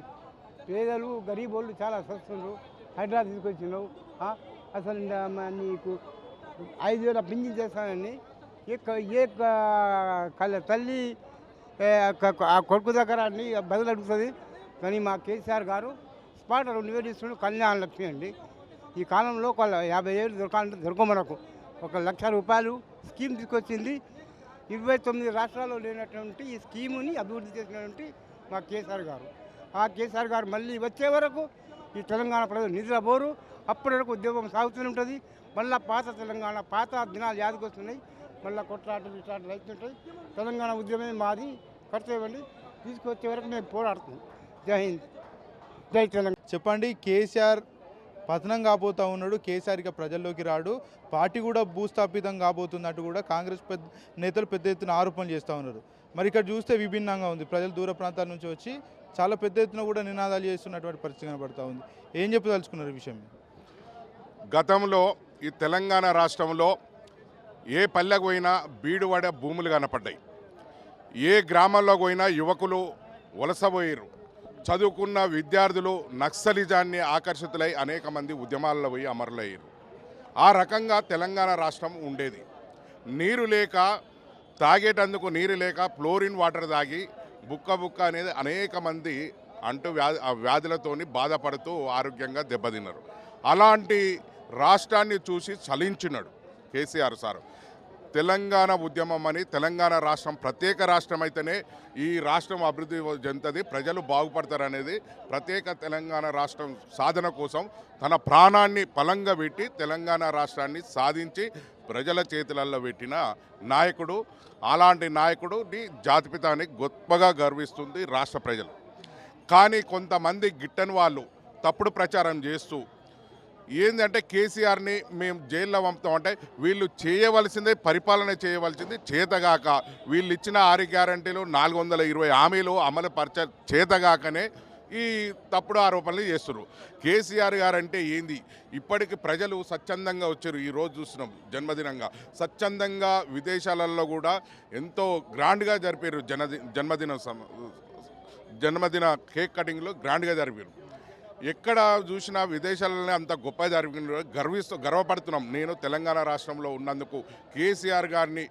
పేదలు గరీబోళ్ళు చాలా వస్తున్నారు. హైదరాబాద్ తీసుకొచ్చినావు, అసలు నీకు 5,000 పింఛన్ చేస్తానని ఏ తల్లి ఆ కొడుకు దగ్గర అన్ని బదులు అడుగుతుంది. కానీ మా కేసీఆర్ గారు స్పాట్ నివేదిస్తున్న కళ్యాణ లక్ష్మి అండి. ఈ కాలంలో ఒక 50 ఏళ్ళు దొరకాలంటే దొరకమనకు 1 లక్ష రూపాయలు స్కీమ్ తీసుకొచ్చింది. 29 రాష్ట్రాల్లో లేనటువంటి ఈ స్కీముని అభివృద్ధి చేసినటువంటి మా కేసీఆర్ గారు. ఆ కేసీఆర్ గారు మళ్ళీ వచ్చే వరకు ఈ తెలంగాణ ప్రజలు నిద్రపోరు. అప్పటి వరకు ఉద్యోగం సాగుతూనే ఉంటుంది. మళ్ళీ పాత తెలంగాణ పాత దినాలు యాదకొస్తున్నాయి. మళ్ళీ కొట్లాటలు ఇట్లాంటి అవుతుంటాయి. తెలంగాణ ఉద్యమమే మాది కర్తవ్యండి. తీసుకొచ్చే వరకు మేము పోరాడుతున్నాం. జై హింద్, జై తెలంగాణ. చెప్పండి, కేసీఆర్ పతనం కాబోతా ఉన్నాడు. కేసీఆర్ ఇక ప్రజల్లోకి రాడు, పార్టీ కూడా భూస్థాపితం కాబోతున్నట్టు కూడా కాంగ్రెస్ నేతలు పెద్ద ఎత్తున ఆరోపణలు చేస్తూ ఉన్నారు. మరి ఇక్కడ చూస్తే విభిన్నంగా ఉంది. ప్రజలు దూర ప్రాంతాల నుంచి వచ్చి చాలా పెద్ద ఎత్తున కూడా నినాదాలు చేస్తున్నటువంటి పరిస్థితి కనబడతా ఉంది. ఏం చెప్పదలుచుకున్నారు ఈ విషయం? గతంలో ఈ తెలంగాణ రాష్ట్రంలో ఏ పల్లెకు పోయినా బీడువాడ భూములు కనపడ్డాయి. ఏ గ్రామంలో పోయినా యువకులు వలసపోయారు. చదువుకున్న విద్యార్థులు నక్సలిజాన్ని ఆకర్షితులై అనేక మంది ఉద్యమాల్లో పోయి అమరులయ్యారు. ఆ రకంగా తెలంగాణ రాష్ట్రం ఉండేది. నీరు లేక, తాగేటందుకు నీరు లేక ఫ్లోరిన్ వాటర్ తాగి బుక్క అనేది అనేక మంది వ్యాధులతోని బాధపడుతూ ఆరోగ్యంగా దెబ్బతిన్నారు. అలాంటి రాష్ట్రాన్ని చూసి చలించినాడు కేసీఆర్ సార్. తెలంగాణ ఉద్యమం అని, తెలంగాణ రాష్ట్రం ప్రత్యేక రాష్ట్రం అయితేనే ఈ రాష్ట్రం అభివృద్ధి చెందుతుంది, ప్రజలు బాగుపడతారనేది ప్రత్యేక తెలంగాణ రాష్ట్రం సాధన కోసం తన ప్రాణాన్ని పలంగా పెట్టి తెలంగాణ రాష్ట్రాన్ని సాధించి ప్రజల చేతులలో పెట్టిన నాయకుడు. అలాంటి నాయకుడిని జాతిపిత అని గొప్పగా గర్విస్తుంది రాష్ట్ర ప్రజలు. కానీ కొంతమంది గిట్టని వాళ్ళు తప్పుడు ప్రచారం చేస్తూ ఏంటంటే కేసీఆర్ని మేము జైల్లో పంపుతామంటే వీళ్ళు చేయవలసిందే, పరిపాలన చేయవలసింది చేతగాక వీళ్ళు ఇచ్చిన 6 గ్యారంటీలు 420 హామీలు అమలు చేతగాకనే ఈ తప్పుడు ఆరోపణలు చేస్తున్నారు. కేసీఆర్ గారు అంటే ఏంది? ఇప్పటికి ప్రజలు స్వచ్ఛందంగా వచ్చారు. ఈరోజు చూస్తున్నాం జన్మదినంగా స్వచ్ఛందంగా విదేశాలలో కూడా ఎంతో గ్రాండ్గా జరిపారు. జన్మదిన కేక్ కటింగ్లో గ్రాండ్గా జరిపారు. ఎక్కడ చూసినా విదేశాలనే అంత గొప్ప జరిగిన గర్వపడుతున్నాం. నేను తెలంగాణ రాష్ట్రంలో ఉన్నందుకు, కేసీఆర్ గారిని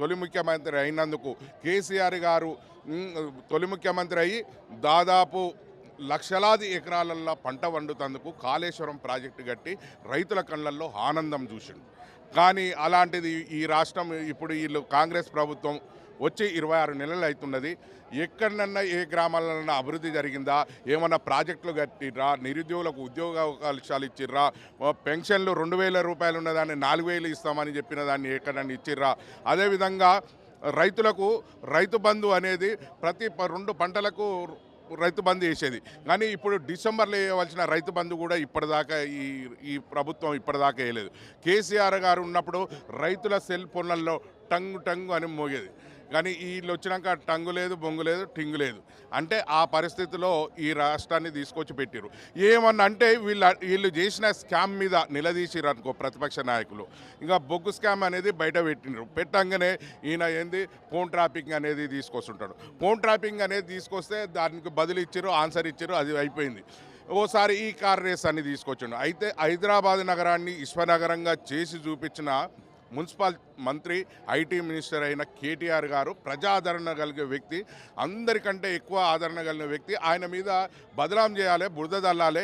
తొలి ముఖ్యమంత్రి అయినందుకు, కేసీఆర్ గారు తొలి ముఖ్యమంత్రి అయ్యి దాదాపు లక్షలాది ఎకరాలల్లో పంట వండుతందుకు కాళేశ్వరం ప్రాజెక్టు కట్టి రైతుల కళ్ళల్లో ఆనందం చూసిండు. కానీ అలాంటిది ఈ రాష్ట్రం ఇప్పుడు వీళ్ళు కాంగ్రెస్ ప్రభుత్వం వచ్చి 26 నెలలు అవుతున్నది. ఎక్కడన్నా ఏ గ్రామాలన్నా అభివృద్ధి జరిగిందా? ఏమన్నా ప్రాజెక్టులు కట్టిర్రా? నిరుద్యోగులకు ఉద్యోగ అవకాశాలు ఇచ్చిర్రా? పెన్షన్లు 2000 రూపాయలు ఉన్నదాన్ని 4000 ఇస్తామని చెప్పిన దాన్ని ఎక్కడన్నా ఇచ్చిర్రా? అదేవిధంగా రైతులకు రైతు బంధు అనేది ప్రతి 2 పంటలకు రైతు బంధు వేసేది. కానీ ఇప్పుడు డిసెంబర్లో వేయవలసిన రైతు బంధు కూడా ఇప్పటిదాకా ఈ ప్రభుత్వం ఇప్పటిదాకా వేయలేదు. కేసీఆర్ గారు ఉన్నప్పుడు రైతుల సెల్ ఫోన్లలో టంగు అని మోగేది. కానీ వీళ్ళు వచ్చినాక టంగు లేదు, బొంగు లేదు, టింగు లేదు. అంటే ఆ పరిస్థితిలో ఈ రాష్ట్రాన్ని తీసుకొచ్చి పెట్టారు. ఏమన్నా అంటే వీళ్ళు చేసిన స్కామ్ మీద నిలదీసిరు అనుకో ప్రతిపక్ష నాయకులు, ఇంకా బొగ్గు స్కామ్ అనేది బయట పెట్టినారు. పెట్టంగానే ఈయన ఏంది ఫోన్ ట్రాపింగ్ అనేది తీసుకొస్తుంటాడు. ఫోన్ ట్రాపింగ్ అనేది తీసుకొస్తే దానికి బదులు ఇచ్చారు, ఆన్సర్ ఇచ్చారు, అది అయిపోయింది. ఓసారి ఈ కార్ రేస్ అని తీసుకొచ్చిండు. అయితే హైదరాబాద్ నగరాన్ని విశ్వనగరంగా చేసి చూపించిన మున్సిపల్ మంత్రి, ఐటీ మినిస్టర్ అయిన కేటీఆర్ గారు ప్రజాదరణ కలిగే వ్యక్తి, అందరికంటే ఎక్కువ ఆదరణ కలిగిన వ్యక్తి. ఆయన మీద బదలాం చేయాలి, బురద దల్లాలి,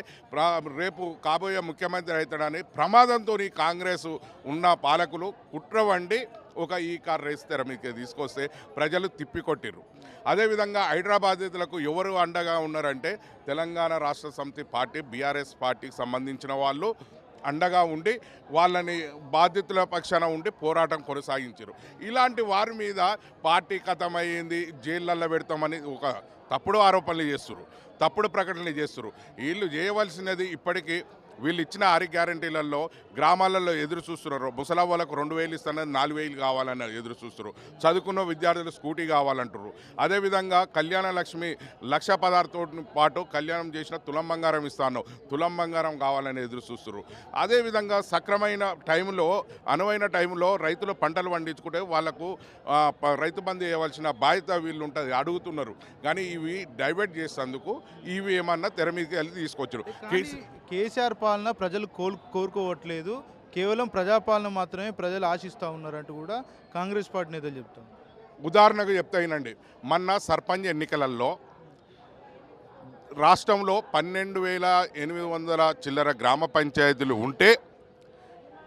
రేపు కాబోయే ముఖ్యమంత్రి అవుతాడని ప్రమాదంతో కాంగ్రెస్ ఉన్న పాలకులు కుట్ర వండి ఒక ఈ కార్ రేస్ తెర మీకు తీసుకొస్తే ప్రజలు తిప్పికొట్టిర్రు. అదేవిధంగా హైదరాబాదీతులకు ఎవరు అండగా ఉన్నారంటే తెలంగాణ రాష్ట్ర సమితి పార్టీ, బీఆర్ఎస్ పార్టీకి సంబంధించిన వాళ్ళు అండగా ఉండి వాళ్ళని బాధితుల పక్షాన ఉండి పోరాటం కొనసాగించారు. ఇలాంటి వారి మీద పార్టీ కథమయ్యింది, జైళ్ళల్లో పెడతామని ఒక తప్పుడు ఆరోపణలు చేస్తున్నారు, తప్పుడు ప్రకటనలు చేస్తున్నారు. వీళ్ళు చేయవలసినది ఇప్పటికీ వీళ్ళు ఇచ్చిన 6 గ్యారంటీలలో గ్రామాలలో ఎదురు చూస్తున్నారు. ముసలవ్వలకు 2000 ఇస్తానని 4000 కావాలని ఎదురు చూస్తున్నారు. చదువుకున్న విద్యార్థులు స్కూటీ కావాలంటారు. అదేవిధంగా కళ్యాణ లక్ష్మి 1,16,000తో పాటు కళ్యాణం చేసిన తులం బంగారం ఇస్తాను, తులం బంగారం కావాలని ఎదురు చూస్తున్నారు. అదేవిధంగా సక్రమైన టైంలో, అనువైన టైంలో రైతులు పంటలు పండించుకుంటే వాళ్లకు రైతు బంధు చేయవలసిన బాధ్యత వీళ్ళు ఉంటుంది, అడుగుతున్నారు. కానీ ఇవి డైవర్ట్ చేసేందుకు ఇవి ఏమన్నా తెర మీదకి వెళ్ళి తీసుకొచ్చారు. కేసీఆర్ పాలన ప్రజలు కోరుకోవట్లేదు, కేవలం ప్రజాపాలన మాత్రమే ప్రజలు ఆశిస్తూ ఉన్నారంటూ కూడా కాంగ్రెస్ పార్టీ నేతలు చెప్తారు. ఉదాహరణకు చెప్తాయినండి, మొన్న సర్పంచ్ ఎన్నికలలో రాష్ట్రంలో 12,800 చిల్లర గ్రామ పంచాయతీలు ఉంటే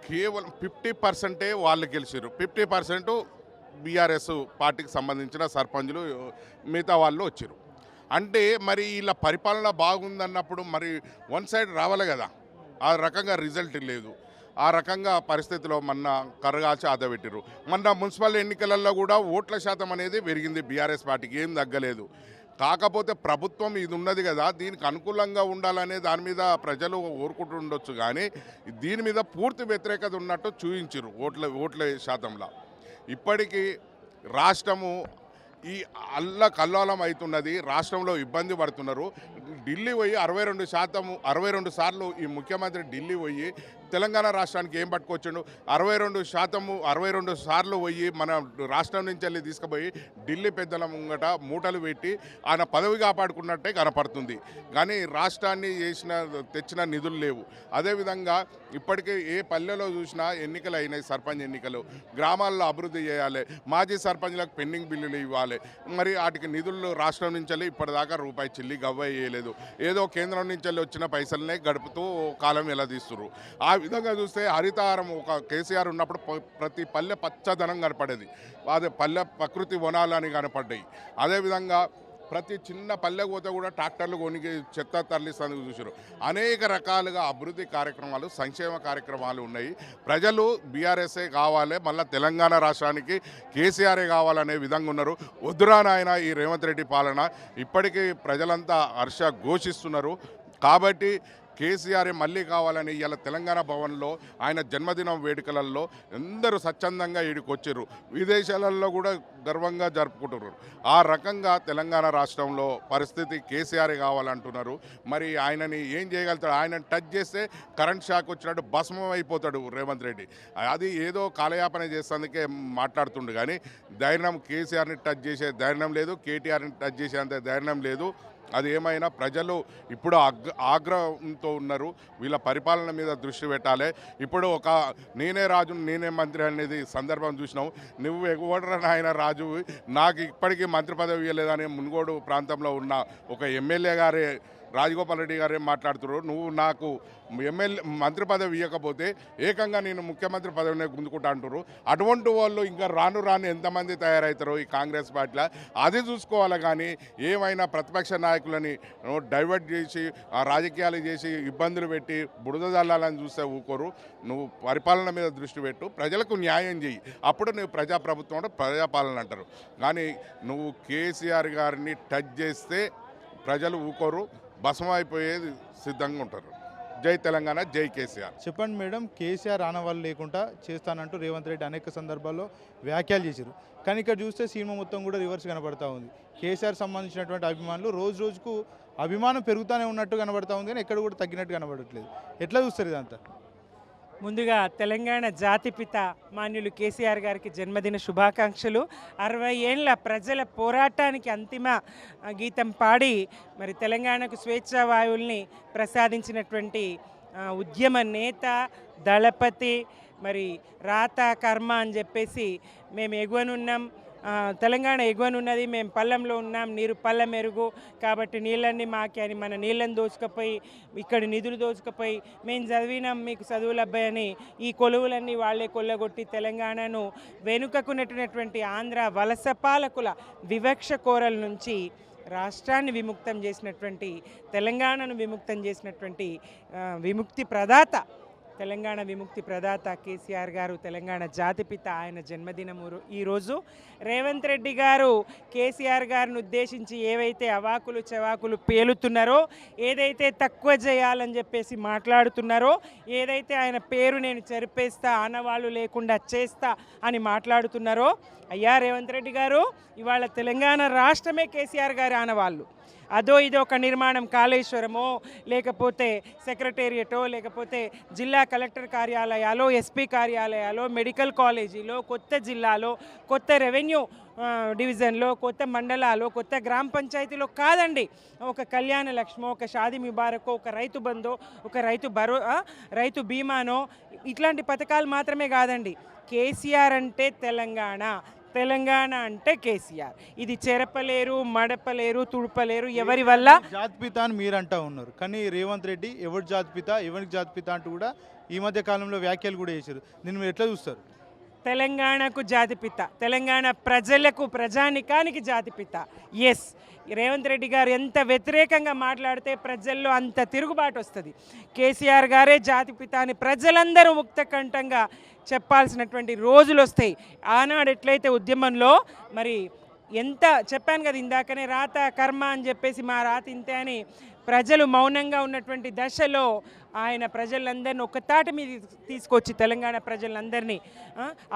కేవలం 50% వాళ్ళు గెలిచారు. 50% బీఆర్ఎస్ పార్టీకి సంబంధించిన సర్పంచులు, మిగతా వాళ్ళు వచ్చారు. అంటే మరి వీళ్ళ పరిపాలన బాగుందన్నప్పుడు మరి వన్ సైడ్ రావాలి కదా. ఆ రకంగా రిజల్ట్ లేదు. ఆ రకంగా పరిస్థితిలో మొన్న కరగాల్చి ఆదబెట్టారు. మొన్న మున్సిపల్ ఎన్నికలలో కూడా ఓట్ల శాతం అనేది పెరిగింది బీఆర్ఎస్ పార్టీకి, ఏం తగ్గలేదు. కాకపోతే ప్రభుత్వం ఇది ఉన్నది కదా, దీనికి అనుకూలంగా ఉండాలనే దాని మీద ప్రజలు ఊరుకుంటూ ఉండొచ్చు, కానీ దీని మీద పూర్తి వ్యతిరేకత ఉన్నట్టు చూపించారు ఓట్ల శాతంలో. ఇప్పటికీ రాష్ట్రము ఈ కల్లోలం అవుతున్నది, రాష్ట్రంలో ఇబ్బంది పడుతున్నారు. ఢిల్లీ పోయి 62 సార్లు ఈ ముఖ్యమంత్రి ఢిల్లీ పోయి తెలంగాణ రాష్ట్రానికి ఏం పట్టుకొచ్చిండు? 62 సార్లు పోయి మన రాష్ట్రం నుంచి వెళ్ళి తీసుకుపోయి ఢిల్లీ పెద్దల ముంగట మూటలు పెట్టి ఆయన పదవి కాపాడుకున్నట్టే కనపడుతుంది, కానీ రాష్ట్రాన్ని తెచ్చిన నిధులు లేవు. అదేవిధంగా ఇప్పటికే ఏ పల్లెలో చూసినా ఎన్నికలు అయినాయి, సర్పంచ్ ఎన్నికలు. గ్రామాల్లో అభివృద్ధి చేయాలి, మాజీ సర్పంచ్లకు పెండింగ్ బిల్లులు ఇవ్వాలి, మరి వాటికి నిధులు రాష్ట్రం నుంచి వెళ్ళి ఇప్పటిదాకా రూపాయి చిల్లి గవ్వ వేయలేదు. ఏదో కేంద్రం నుంచి వెళ్ళి వచ్చిన పైసలనే గడుపుతూ కాలం ఎలా తీస్తున్నారు. ఆ విధంగా చూస్తే హరితహారం ఒక కేసీఆర్ ఉన్నప్పుడు ప్రతి పల్లె పచ్చదనం కనపడేది, అదే పల్లె ప్రకృతి వనాలని కనపడ్డాయి. అదేవిధంగా ప్రతి చిన్న పల్లె పోతే కూడా ట్రాక్టర్లు కొనికి చెత్త తరలిస్తానికి చూసారు. అనేక రకాలుగా అభివృద్ధి కార్యక్రమాలు, సంక్షేమ కార్యక్రమాలు ఉన్నాయి. ప్రజలు బీఆర్ఎస్ఏ కావాలి, మళ్ళీ తెలంగాణ రాష్ట్రానికి కేసీఆరే కావాలనే విధంగా ఉన్నారు. వద్దురా నాయన ఈ రేవంత్ రెడ్డి పాలన, ఇప్పటికీ ప్రజలంతా హర్ష ఘోషిస్తున్నారు. కాబట్టి కేసీఆర్ మళ్ళీ కావాలని ఇలా తెలంగాణ భవన్లో ఆయన జన్మదినం వేడుకలలో అందరూ స్వచ్ఛందంగా ఈడికొచ్చారు. విదేశాలలో కూడా గర్వంగా జరుపుకుంటున్నారు. ఆ రకంగా తెలంగాణ రాష్ట్రంలో పరిస్థితి కేసీఆర్ కావాలంటున్నారు. మరి ఆయనని ఏం చేయగలుగుతాడు? ఆయన టచ్ చేస్తే కరెంట్ షాక్ వచ్చినట్టు భస్మం అయిపోతాడు రేవంత్ రెడ్డి. అది ఏదో కాలయాపన చేసేందుకే మాట్లాడుతుండు, కానీ ధైర్యం కేసీఆర్ని టచ్ చేసే ధైర్యం లేదు, కేటీఆర్ని టచ్ చేసేంత ధైర్యం లేదు. అది ఏమైనా ప్రజలు ఇప్పుడు ఆగ్రహంతో ఉన్నారు. వీళ్ళ పరిపాలన మీద దృష్టి పెట్టాలి. ఇప్పుడు ఒక నేనే రాజు నేనే మంత్రి అనేది సందర్భం చూసినాం. నువ్వు ఎగవడరా నాయన రాజు, నాకు ఇప్పటికీ మంత్రి పదవి ఇవ్వలేదని మున్గోడు ప్రాంతంలో ఉన్న ఒక ఎమ్మెల్యే గారే రాజగోపాల్ రెడ్డి గారు ఏం మాట్లాడుతున్నారు? నువ్వు నాకు మంత్రి పదవి ఇవ్వకపోతే ఏకంగా నేను ముఖ్యమంత్రి పదవిని గుంజుకుంటా అంటారు. అటువంటి వాళ్ళు ఇంకా రాను ఎంతమంది తయారవుతారో ఈ కాంగ్రెస్ పార్టీలో అది చూసుకోవాలి. కానీ ఏమైనా ప్రతిపక్ష నాయకులని డైవర్ట్ చేసి రాజకీయాలు చేసి ఇబ్బందులు పెట్టి బురద జల్లాలని చూస్తే ఊకోరు. నువ్వు పరిపాలన మీద దృష్టి పెట్టు, ప్రజలకు న్యాయం చేయి, అప్పుడు నువ్వు ప్రజాప్రభుత్వం అంటే ప్రజాపాలన అంటారు. కానీ నువ్వు కేసీఆర్ గారిని టచ్ చేస్తే ప్రజలు ఊకోరు, భస్మం అయిపోయేది సిద్ధంగా ఉంటారు. జై తెలంగాణ, జై కేసీఆర్. చెప్పండి మేడం, కేసీఆర్ ఆనవాళ్ళు లేకుండా చేస్తానంటూ రేవంత్ రెడ్డి అనేక సందర్భాల్లో వ్యాఖ్యలు చేశారు. కానీ ఇక్కడ చూస్తే సినిమా మొత్తం కూడా రివర్స్ కనబడతా ఉంది. కేసీఆర్ సంబంధించినటువంటి అభిమానులు రోజుకు అభిమానం పెరుగుతూనే ఉన్నట్టు కనబడతా ఉంది, కానీ ఎక్కడ కూడా తగ్గినట్టు కనబడట్లేదు. ఎట్లా చూస్తారు ఇదంతా? ముందుగా తెలంగాణ జాతిపిత మాన్యులు కేసీఆర్ గారికి జన్మదిన శుభాకాంక్షలు. 60 ఏళ్ల ప్రజల పోరాటానికి అంతిమ గీతం పాడి మరి తెలంగాణకు స్వేచ్ఛా వాయువుల్ని ప్రసాదించినటువంటి ఉద్యమ నేత, దళపతి, మరి రాత కర్మ అని చెప్పేసి మేము ఎగువనున్నాం, తెలంగాణ ఎగువనున్నది, మేము పల్లంలో ఉన్నాం, నీరు పల్ల మెరుగు, కాబట్టి నీళ్ళన్నీ మాకే అని మన నీళ్ళని దోచుకపోయి ఇక్కడ నిధులు దోచుకపోయి మేము చదివినాం మీకు చదువులు అబ్బాయని ఈ కొలువులన్నీ వాళ్ళే కొల్లగొట్టి తెలంగాణను వెనుకకు నెట్టినటువంటి ఆంధ్ర వలస పాలకుల వివక్ష కోరల నుంచి రాష్ట్రాన్ని విముక్తం చేసినటువంటి, తెలంగాణను విముక్తం చేసినటువంటి విముక్తి ప్రదాత, తెలంగాణ విముక్తి ప్రదాత కేసీఆర్ గారు, తెలంగాణ జాతిపిత, ఆయన జన్మదినము ఈరోజు. రేవంత్ రెడ్డి గారు కేసీఆర్ గారిని ఉద్దేశించి ఏవైతే అవాకులు చెవాకులు పేలుతున్నారో, ఏదైతే తక్కువ చేయాలని చెప్పేసి మాట్లాడుతున్నారో, ఏదైతే ఆయన పేరు నేను చెరిపేస్తా, ఆనవాళ్ళు లేకుండా చేస్తా అని మాట్లాడుతున్నారో, అయ్యా రేవంత్ రెడ్డి గారు, ఇవాళ తెలంగాణ రాష్ట్రమే కేసీఆర్ గారి ఆనవాళ్ళు. అదో ఇదో ఒక నిర్మాణం, కాళేశ్వరమో లేకపోతే సెక్రటేరియటో లేకపోతే జిల్లా కలెక్టర్ కార్యాలయాలో, ఎస్పీ కార్యాలయాలో, మెడికల్ కాలేజీలో, కొత్త జిల్లాలో, కొత్త రెవెన్యూ డివిజన్లో, కొత్త మండలాలో, కొత్త గ్రామ పంచాయతీలో కాదండి. ఒక కళ్యాణ లక్ష్మో, ఒక షాదీ ముబారకో, ఒక రైతు బంధో, ఒక రైతు బీమానో, ఇట్లాంటి పథకాలు మాత్రమే కాదండి. కేసీఆర్ అంటే తెలంగాణ, తెలంగాణ అంటే కేసీఆర్. ఇది చెరపలేరు, మడపలేరు, తుడపలేరు, ఎవరి వల్ల. జాతిపిత అని మీరు అంటా ఉన్నారు, కానీ రేవంత్ రెడ్డి ఎవరి జాతిపిత, ఎవరికి జాతిపిత అంటూ కూడా ఈ మధ్య కాలంలో వ్యాఖ్యలు కూడా చేశారు. దీన్ని మీరు ఎట్లా చూస్తారు? తెలంగాణకు జాతిపిత, తెలంగాణ ప్రజలకు, ప్రజానికానికి జాతిపిత. ఎస్, రేవంత్ రెడ్డి గారు ఎంత వ్యతిరేకంగా మాట్లాడితే ప్రజల్లో అంత తిరుగుబాటు వస్తుంది. కేసీఆర్ గారే జాతిపిత అని ప్రజలందరూ ముక్తకంఠంగా చెప్పాల్సినటువంటి రోజులు వస్తాయి. ఆనాడు ఎట్లయితే ఉద్యమంలో మరి ఎంత చెప్పాను కదా ఇందాకనే, రాత కర్మ అని చెప్పేసి మా రాత ఇంతే అని ప్రజలు మౌనంగా ఉన్నటువంటి దశలో ఆయన ప్రజలందరినీ ఒక్కతాటి మీద తీసుకొచ్చి తెలంగాణ ప్రజలందరినీ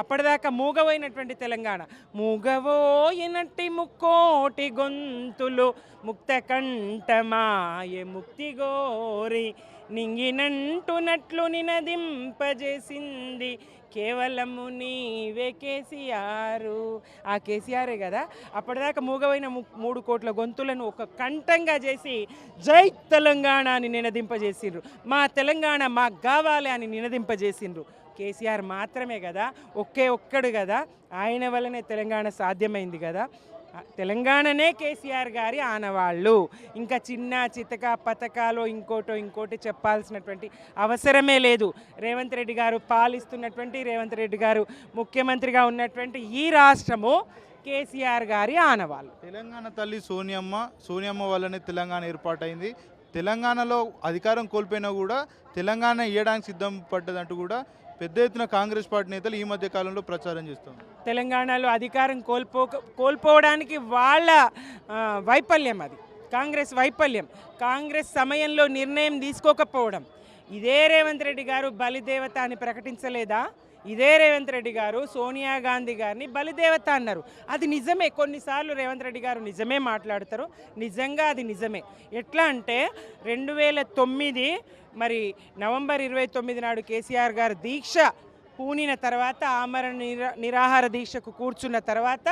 అప్పటిదాకా మూగవైనటువంటి తెలంగాణ, మూగవోయినట్టి ముక్కోటి గొంతులు ముక్త కంఠమాయ ముక్తి గోరి నింగినంటునట్లు నినదింపజేసింది కేవలము నీవే కేసీఆర్. ఆ కేసీఆరే కదా అప్పటిదాకా మూగవైన 3 కోట్ల గొంతులను ఒక కంఠంగా చేసి జై తెలంగాణ అని నినదింపజేసిండ్రు. మా తెలంగాణ మాకు కావాలి అని నినదింపజేసిండ్రు. కేసీఆర్ మాత్రమే కదా, ఒక్కడు కదా, ఆయన వల్లనే తెలంగాణ సాధ్యమైంది కదా. తెలంగాణనే కేసీఆర్ గారి ఆనవాళ్ళు. ఇంకా చిన్న చితక పథకాలు ఇంకోటి చెప్పాల్సినటువంటి అవసరమే లేదు. రేవంత్ రెడ్డి గారు పాలిస్తున్నటువంటి, రేవంత్ రెడ్డి గారు ముఖ్యమంత్రిగా ఉన్నటువంటి ఈ రాష్ట్రము కేసీఆర్ గారి ఆనవాళ్ళు. తెలంగాణ తల్లి సోనియమ్మ వల్లనే తెలంగాణ ఏర్పాటైంది. తెలంగాణలో అధికారం కోల్పోయినా కూడా తెలంగాణ ఇవ్వడానికి సిద్ధం పడ్డదంటూ కూడా పెద్ద ఎత్తున కాంగ్రెస్ పార్టీ నేతలు ఈ మధ్య కాలంలో ప్రచారం చేస్తారు. తెలంగాణలో అధికారం కోల్పోవడానికి వాళ్ళ వైఫల్యం, అది కాంగ్రెస్ వైఫల్యం. కాంగ్రెస్ సమయంలో నిర్ణయం తీసుకోకపోవడం. ఇదే రేవంత్ రెడ్డి గారు బలిదేవత అని ప్రకటించలేదా? ఇదే రేవంత్ రెడ్డి గారు సోనియా గాంధీ గారిని బలిదేవత అన్నారు. అది నిజమే. కొన్నిసార్లు రేవంత్ రెడ్డి గారు నిజమే మాట్లాడతారు, నిజంగా అది నిజమే. ఎట్లా అంటే 2009 మరి నవంబర్ 29 నాడు కేసీఆర్ గారు దీక్ష పూనిన తర్వాత, ఆమరణ నిరాహార దీక్షకు కూర్చున్న తర్వాత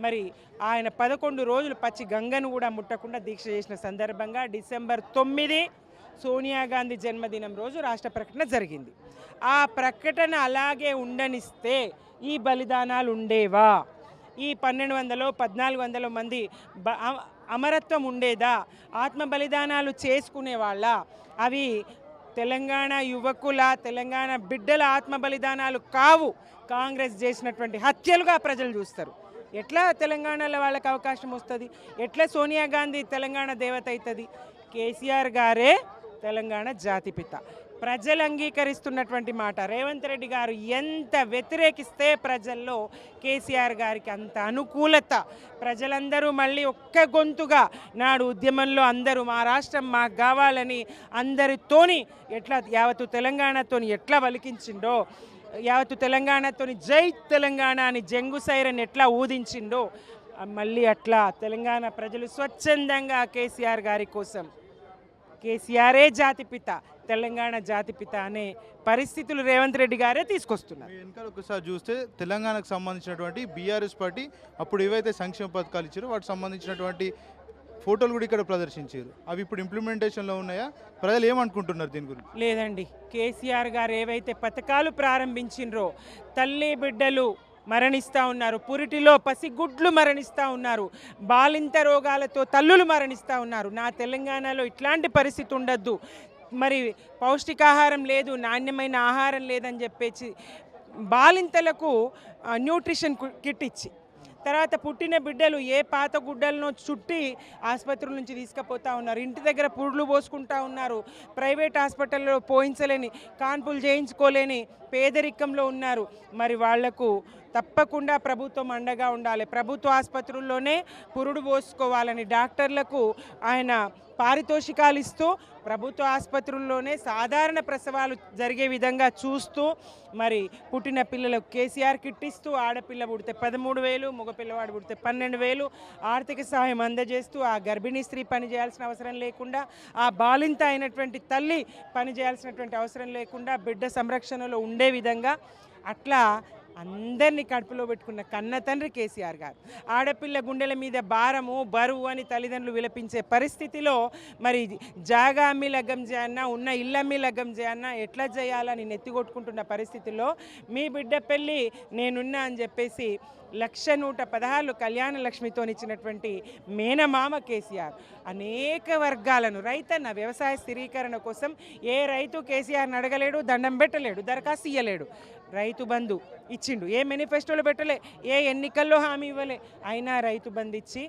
మరి ఆయన 11 రోజులు పచ్చి గంగను కూడా ముట్టకుండా దీక్ష చేసిన సందర్భంగా డిసెంబర్ 9 సోనియా గాంధీ జన్మదినం రోజు రాష్ట్ర ప్రకటన జరిగింది. ఆ ప్రకటన అలాగే ఉండనిస్తే ఈ బలిదానాలు ఉండేవా? ఈ 1200 1400 మంది అమరత్వం ఉండేదా? ఆత్మ బలిదానాలు చేసుకునే వాళ్ళ? అవి తెలంగాణ యువకుల, తెలంగాణ బిడ్డల ఆత్మ బలిదానాలు కావు. కాంగ్రెస్ చేసినటువంటి హత్యలుగా ప్రజలు చూస్తారు. ఎట్లా తెలంగాణలో వాళ్ళకి అవకాశం వస్తుంది? ఎట్లా సోనియా గాంధీ తెలంగాణ దేవత అవుతుంది? కేసీఆర్ గారే తెలంగాణ జాతిపిత. ప్రజలు అంగీకరిస్తున్నటువంటి మాట. రేవంత్ రెడ్డి గారు ఎంత వ్యతిరేకిస్తే ప్రజల్లో కేసీఆర్ గారికి అంత అనుకూలత. ప్రజలందరూ మళ్ళీ ఒక్క గొంతుగా నాడు ఉద్యమంలో అందరూ మా రాష్ట్రం మాకు కావాలని అందరితోని ఎట్లా యావత్తు తెలంగాణతోని ఎట్లా వలికించిండో, యావత్తు తెలంగాణతోని జై తెలంగాణ అని జంగు సైరన్ ఎట్లా ఊదించిండో, మళ్ళీ అట్లా తెలంగాణ ప్రజలు స్వచ్ఛందంగా కేసీఆర్ గారి కోసం, కేసీఆరే జాతిపిత, తెలంగాణ జాతిపిత అనే పరిస్థితులు రేవంత్ రెడ్డి గారే తీసుకొస్తున్నారు. వెనకాల ఒకసారి చూస్తే తెలంగాణకు సంబంధించినటువంటి బీఆర్ఎస్ పార్టీ అప్పుడు ఏవైతే సంక్షేమ పథకాలు ఇచ్చారో వాటికి సంబంధించినటువంటి ఫోటోలు కూడా ఇక్కడ ప్రదర్శించారు. అవి ఇప్పుడు ఇంప్లిమెంటేషన్లో ఉన్నాయా? ప్రజలు ఏమనుకుంటున్నారు దీని గురించి? లేదండి, కేసీఆర్ గారు ఏవైతే పథకాలు ప్రారంభించిండ్రో, తల్లి బిడ్డలు మరణిస్తూ ఉన్నారు, పురిటిలో పసిగుడ్లు మరణిస్తూ ఉన్నారు, బాలింత రోగాలతో తల్లులు మరణిస్తూ ఉన్నారు. నా తెలంగాణలో ఇట్లాంటి పరిస్థితి ఉండద్దు, మరి పౌష్టికాహారం లేదు, నాణ్యమైన ఆహారం లేదని చెప్పేసి బాలింతలకు న్యూట్రిషన్ కిట్ ఇచ్చి, తర్వాత పుట్టిన బిడ్డలు ఏ పాత గుడ్డలను చుట్టి ఆసుపత్రుల నుంచి తీసుకుపోతూ ఉన్నారు, ఇంటి దగ్గర పురుళ్ళు పోసుకుంటూ ఉన్నారు, ప్రైవేట్ హాస్పిటల్లో పోయించలేని, కాన్పులు చేయించుకోలేని పేదరికంలో ఉన్నారు. మరి వాళ్లకు తప్పకుండా ప్రభుత్వం అండగా ఉండాలి. ప్రభుత్వ ఆసుపత్రుల్లోనే పురుడు పోసుకోవాలని డాక్టర్లకు ఆయన పారితోషికాలు ఇస్తూ, ప్రభుత్వ ఆసుపత్రుల్లోనే సాధారణ ప్రసవాలు జరిగే విధంగా చూస్తూ, మరి పుట్టిన పిల్లలకు కేసీఆర్ కిట్ ఇస్తూ, ఆడపిల్ల పుడితే 13,000, మగపిల్లవాడు పుడితే 12,000 ఆర్థిక సహాయం అందజేస్తూ, ఆ గర్భిణీ స్త్రీ పని చేయాల్సిన అవసరం లేకుండా, ఆ బాలింత అయినటువంటి తల్లి పని చేయాల్సినటువంటి అవసరం లేకుండా బిడ్డ సంరక్షణలో ఉండే విధంగా అట్లా అందరినీ కడుపులో పెట్టుకున్న కన్న తండ్రి కేసీఆర్ గారు. ఆడపిల్ల గుండెల మీద భారము బరువు అని తల్లిదండ్రులు విలపించే పరిస్థితిలో మరి జాగా అమ్మి లగ్గం చేయన్నా, ఉన్న ఇల్లమ్మి లగ్గం చేయన్నా ఎట్లా చేయాలని నెత్తికొట్టుకుంటున్న పరిస్థితుల్లో మీ బిడ్డ పెళ్ళి నేనున్నా అని చెప్పేసి 1,116 కళ్యాణ లక్ష్మితో ఇచ్చినటువంటి మేనమామ కేసీఆర్ అనేక వర్గాలను రైతన్న వ్యవసాయ స్థిరీకరణ కోసం ఏ రైతు కేసీఆర్ని అడగలేడు, దండం పెట్టలేడు, దరఖాస్తు ఇయ్యలేడు. రైతు బంధు ఇచ్చిండు, ఏ మేనిఫెస్టోలో పెట్టలే, ఏ ఎన్నికల్లో హామీ ఇవ్వలే, అయినా రైతు బంధు ఇచ్చి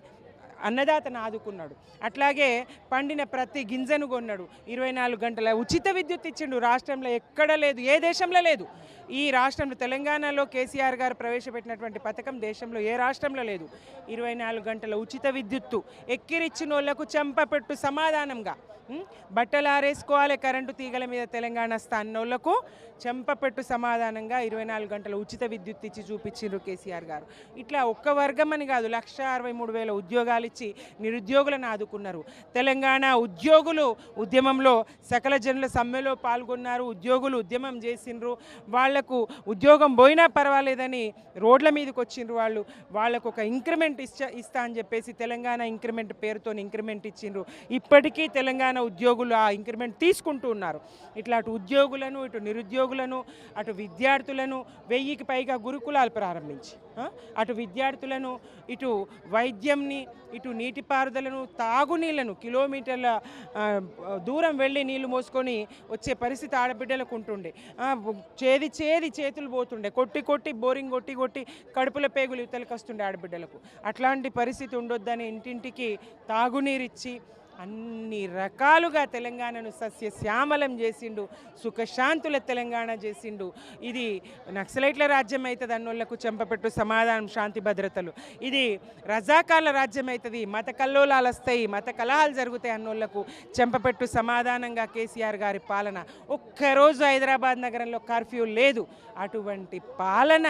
అన్నదాతను ఆదుకున్నాడు. అట్లాగే పండిన ప్రతి గింజను కొన్నాడు. 24 గంటల ఉచిత విద్యుత్ ఇచ్చిండు. రాష్ట్రంలో ఎక్కడ లేదు, ఏ దేశంలో లేదు. ఈ రాష్ట్రంలో తెలంగాణలో కేసీఆర్ గారు ప్రవేశపెట్టినటువంటి పథకం దేశంలో ఏ రాష్ట్రంలో లేదు. 24 గంటల ఉచిత విద్యుత్తు ఎక్కిరిచ్చిన వాళ్ళకు చెంపపెట్టు సమాధానంగా బట్టలు ఆరేసుకోవాలి కరెంటు తీగల మీద తెలంగాణ స్థానంలోకు చెంపపెట్టు సమాధానంగా 24 గంటల ఉచిత విద్యుత్ ఇచ్చి చూపించారు కేసీఆర్ గారు. ఇట్లా ఒక్క వర్గం అని కాదు, 1,63,000 ఉద్యోగాలు ఇచ్చి నిరుద్యోగులను ఆదుకున్నారు. తెలంగాణ ఉద్యోగులు ఉద్యమంలో సకల జనుల సమ్మెలో పాల్గొన్నారు. ఉద్యోగులు ఉద్యమం చేసిండ్రు. వాళ్లకు ఉద్యోగం పోయినా పర్వాలేదని రోడ్ల మీదకి వచ్చిండ్రు. వాళ్ళకు ఒక ఇంక్రిమెంట్ ఇస్తా అని చెప్పేసి తెలంగాణ ఇంక్రిమెంట్ పేరుతో ఇంక్రిమెంట్ ఇచ్చిండ్రు. ఇప్పటికీ తెలంగాణ ఉద్యోగులు ఆ ఇంక్రిమెంట్ తీసుకుంటూ ఉన్నారు. ఇట్లా అటు ఉద్యోగులను, ఇటు నిరుద్యోగులను, అటు విద్యార్థులను 1000కి పైగా గురుకులాలు ప్రారంభించి అటు విద్యార్థులను, ఇటు వైద్యంని, ఇటు నీటిపారుదలను, తాగునీళ్లను కిలోమీటర్ల దూరం వెళ్ళి నీళ్లు మోసుకొని వచ్చే పరిస్థితి ఆడబిడ్డలకు ఉంటుండే. చేతులు పోతుండే, కొట్టి బోరింగ్ కొట్టి కడుపుల పేగులు ఇవతలకు వస్తుండే ఆడబిడ్డలకు. అట్లాంటి పరిస్థితి ఉండొద్దని ఇంటింటికి తాగునీరిచ్చి అన్ని రకాలుగా తెలంగాణను సస్యశ్యామలం చేసిండు. సుఖశాంతుల తెలంగాణ చేసిండు. ఇది నక్సలైట్ల రాజ్యం అవుతుంది అన్నోళ్లకు చెంపపెట్టు సమాధానం, శాంతి భద్రతలు. ఇది రజాకార్ల రాజ్యం అవుతుంది, మత కల్లోలాలు వస్తాయి, మత కలహాలు జరుగుతాయి అన్నోళ్లకు చెంపపెట్టు సమాధానంగా కేసీఆర్ గారి పాలన. ఒక్కరోజు హైదరాబాద్ నగరంలో కర్ఫ్యూ లేదు. అటువంటి పాలన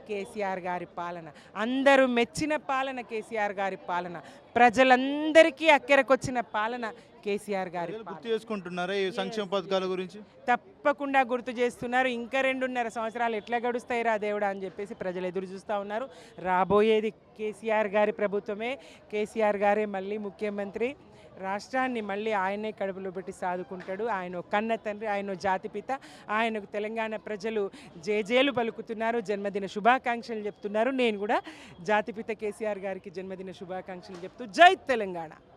కేసీఆర్ గారి పాలన. అందరూ మెచ్చిన పాలన కేసీఆర్ గారి పాలన. ప్రజలందరికీ అక్కెరకొచ్చిన పాలన కేసీఆర్ గారి. గుర్తు చేసుకుంటున్నారా ఈ సంక్షేమ పథకాల గురించి? తప్పకుండా గుర్తు చేస్తున్నారు. ఇంకా 2.5 సంవత్సరాలు ఎట్లా గడుస్తాయి రా దేవుడా అని చెప్పేసి ప్రజలు ఎదురు చూస్తూ ఉన్నారు. రాబోయేది కేసీఆర్ గారి ప్రభుత్వమే. కేసీఆర్ గారే మళ్ళీ ముఖ్యమంత్రి. రాష్ట్రాన్ని మళ్ళీ ఆయనే కడుపులో పెట్టి సాదుకుంటాడు. ఆయన కన్న తండ్రి, ఆయన జాతిపిత. ఆయనకు తెలంగాణ ప్రజలు జేజేలు పలుకుతున్నారు, జన్మదిన శుభాకాంక్షలు చెప్తున్నారు. నేను కూడా జాతిపిత కేసీఆర్ గారికి జన్మదిన శుభాకాంక్షలు చెప్తూ జై తెలంగాణ.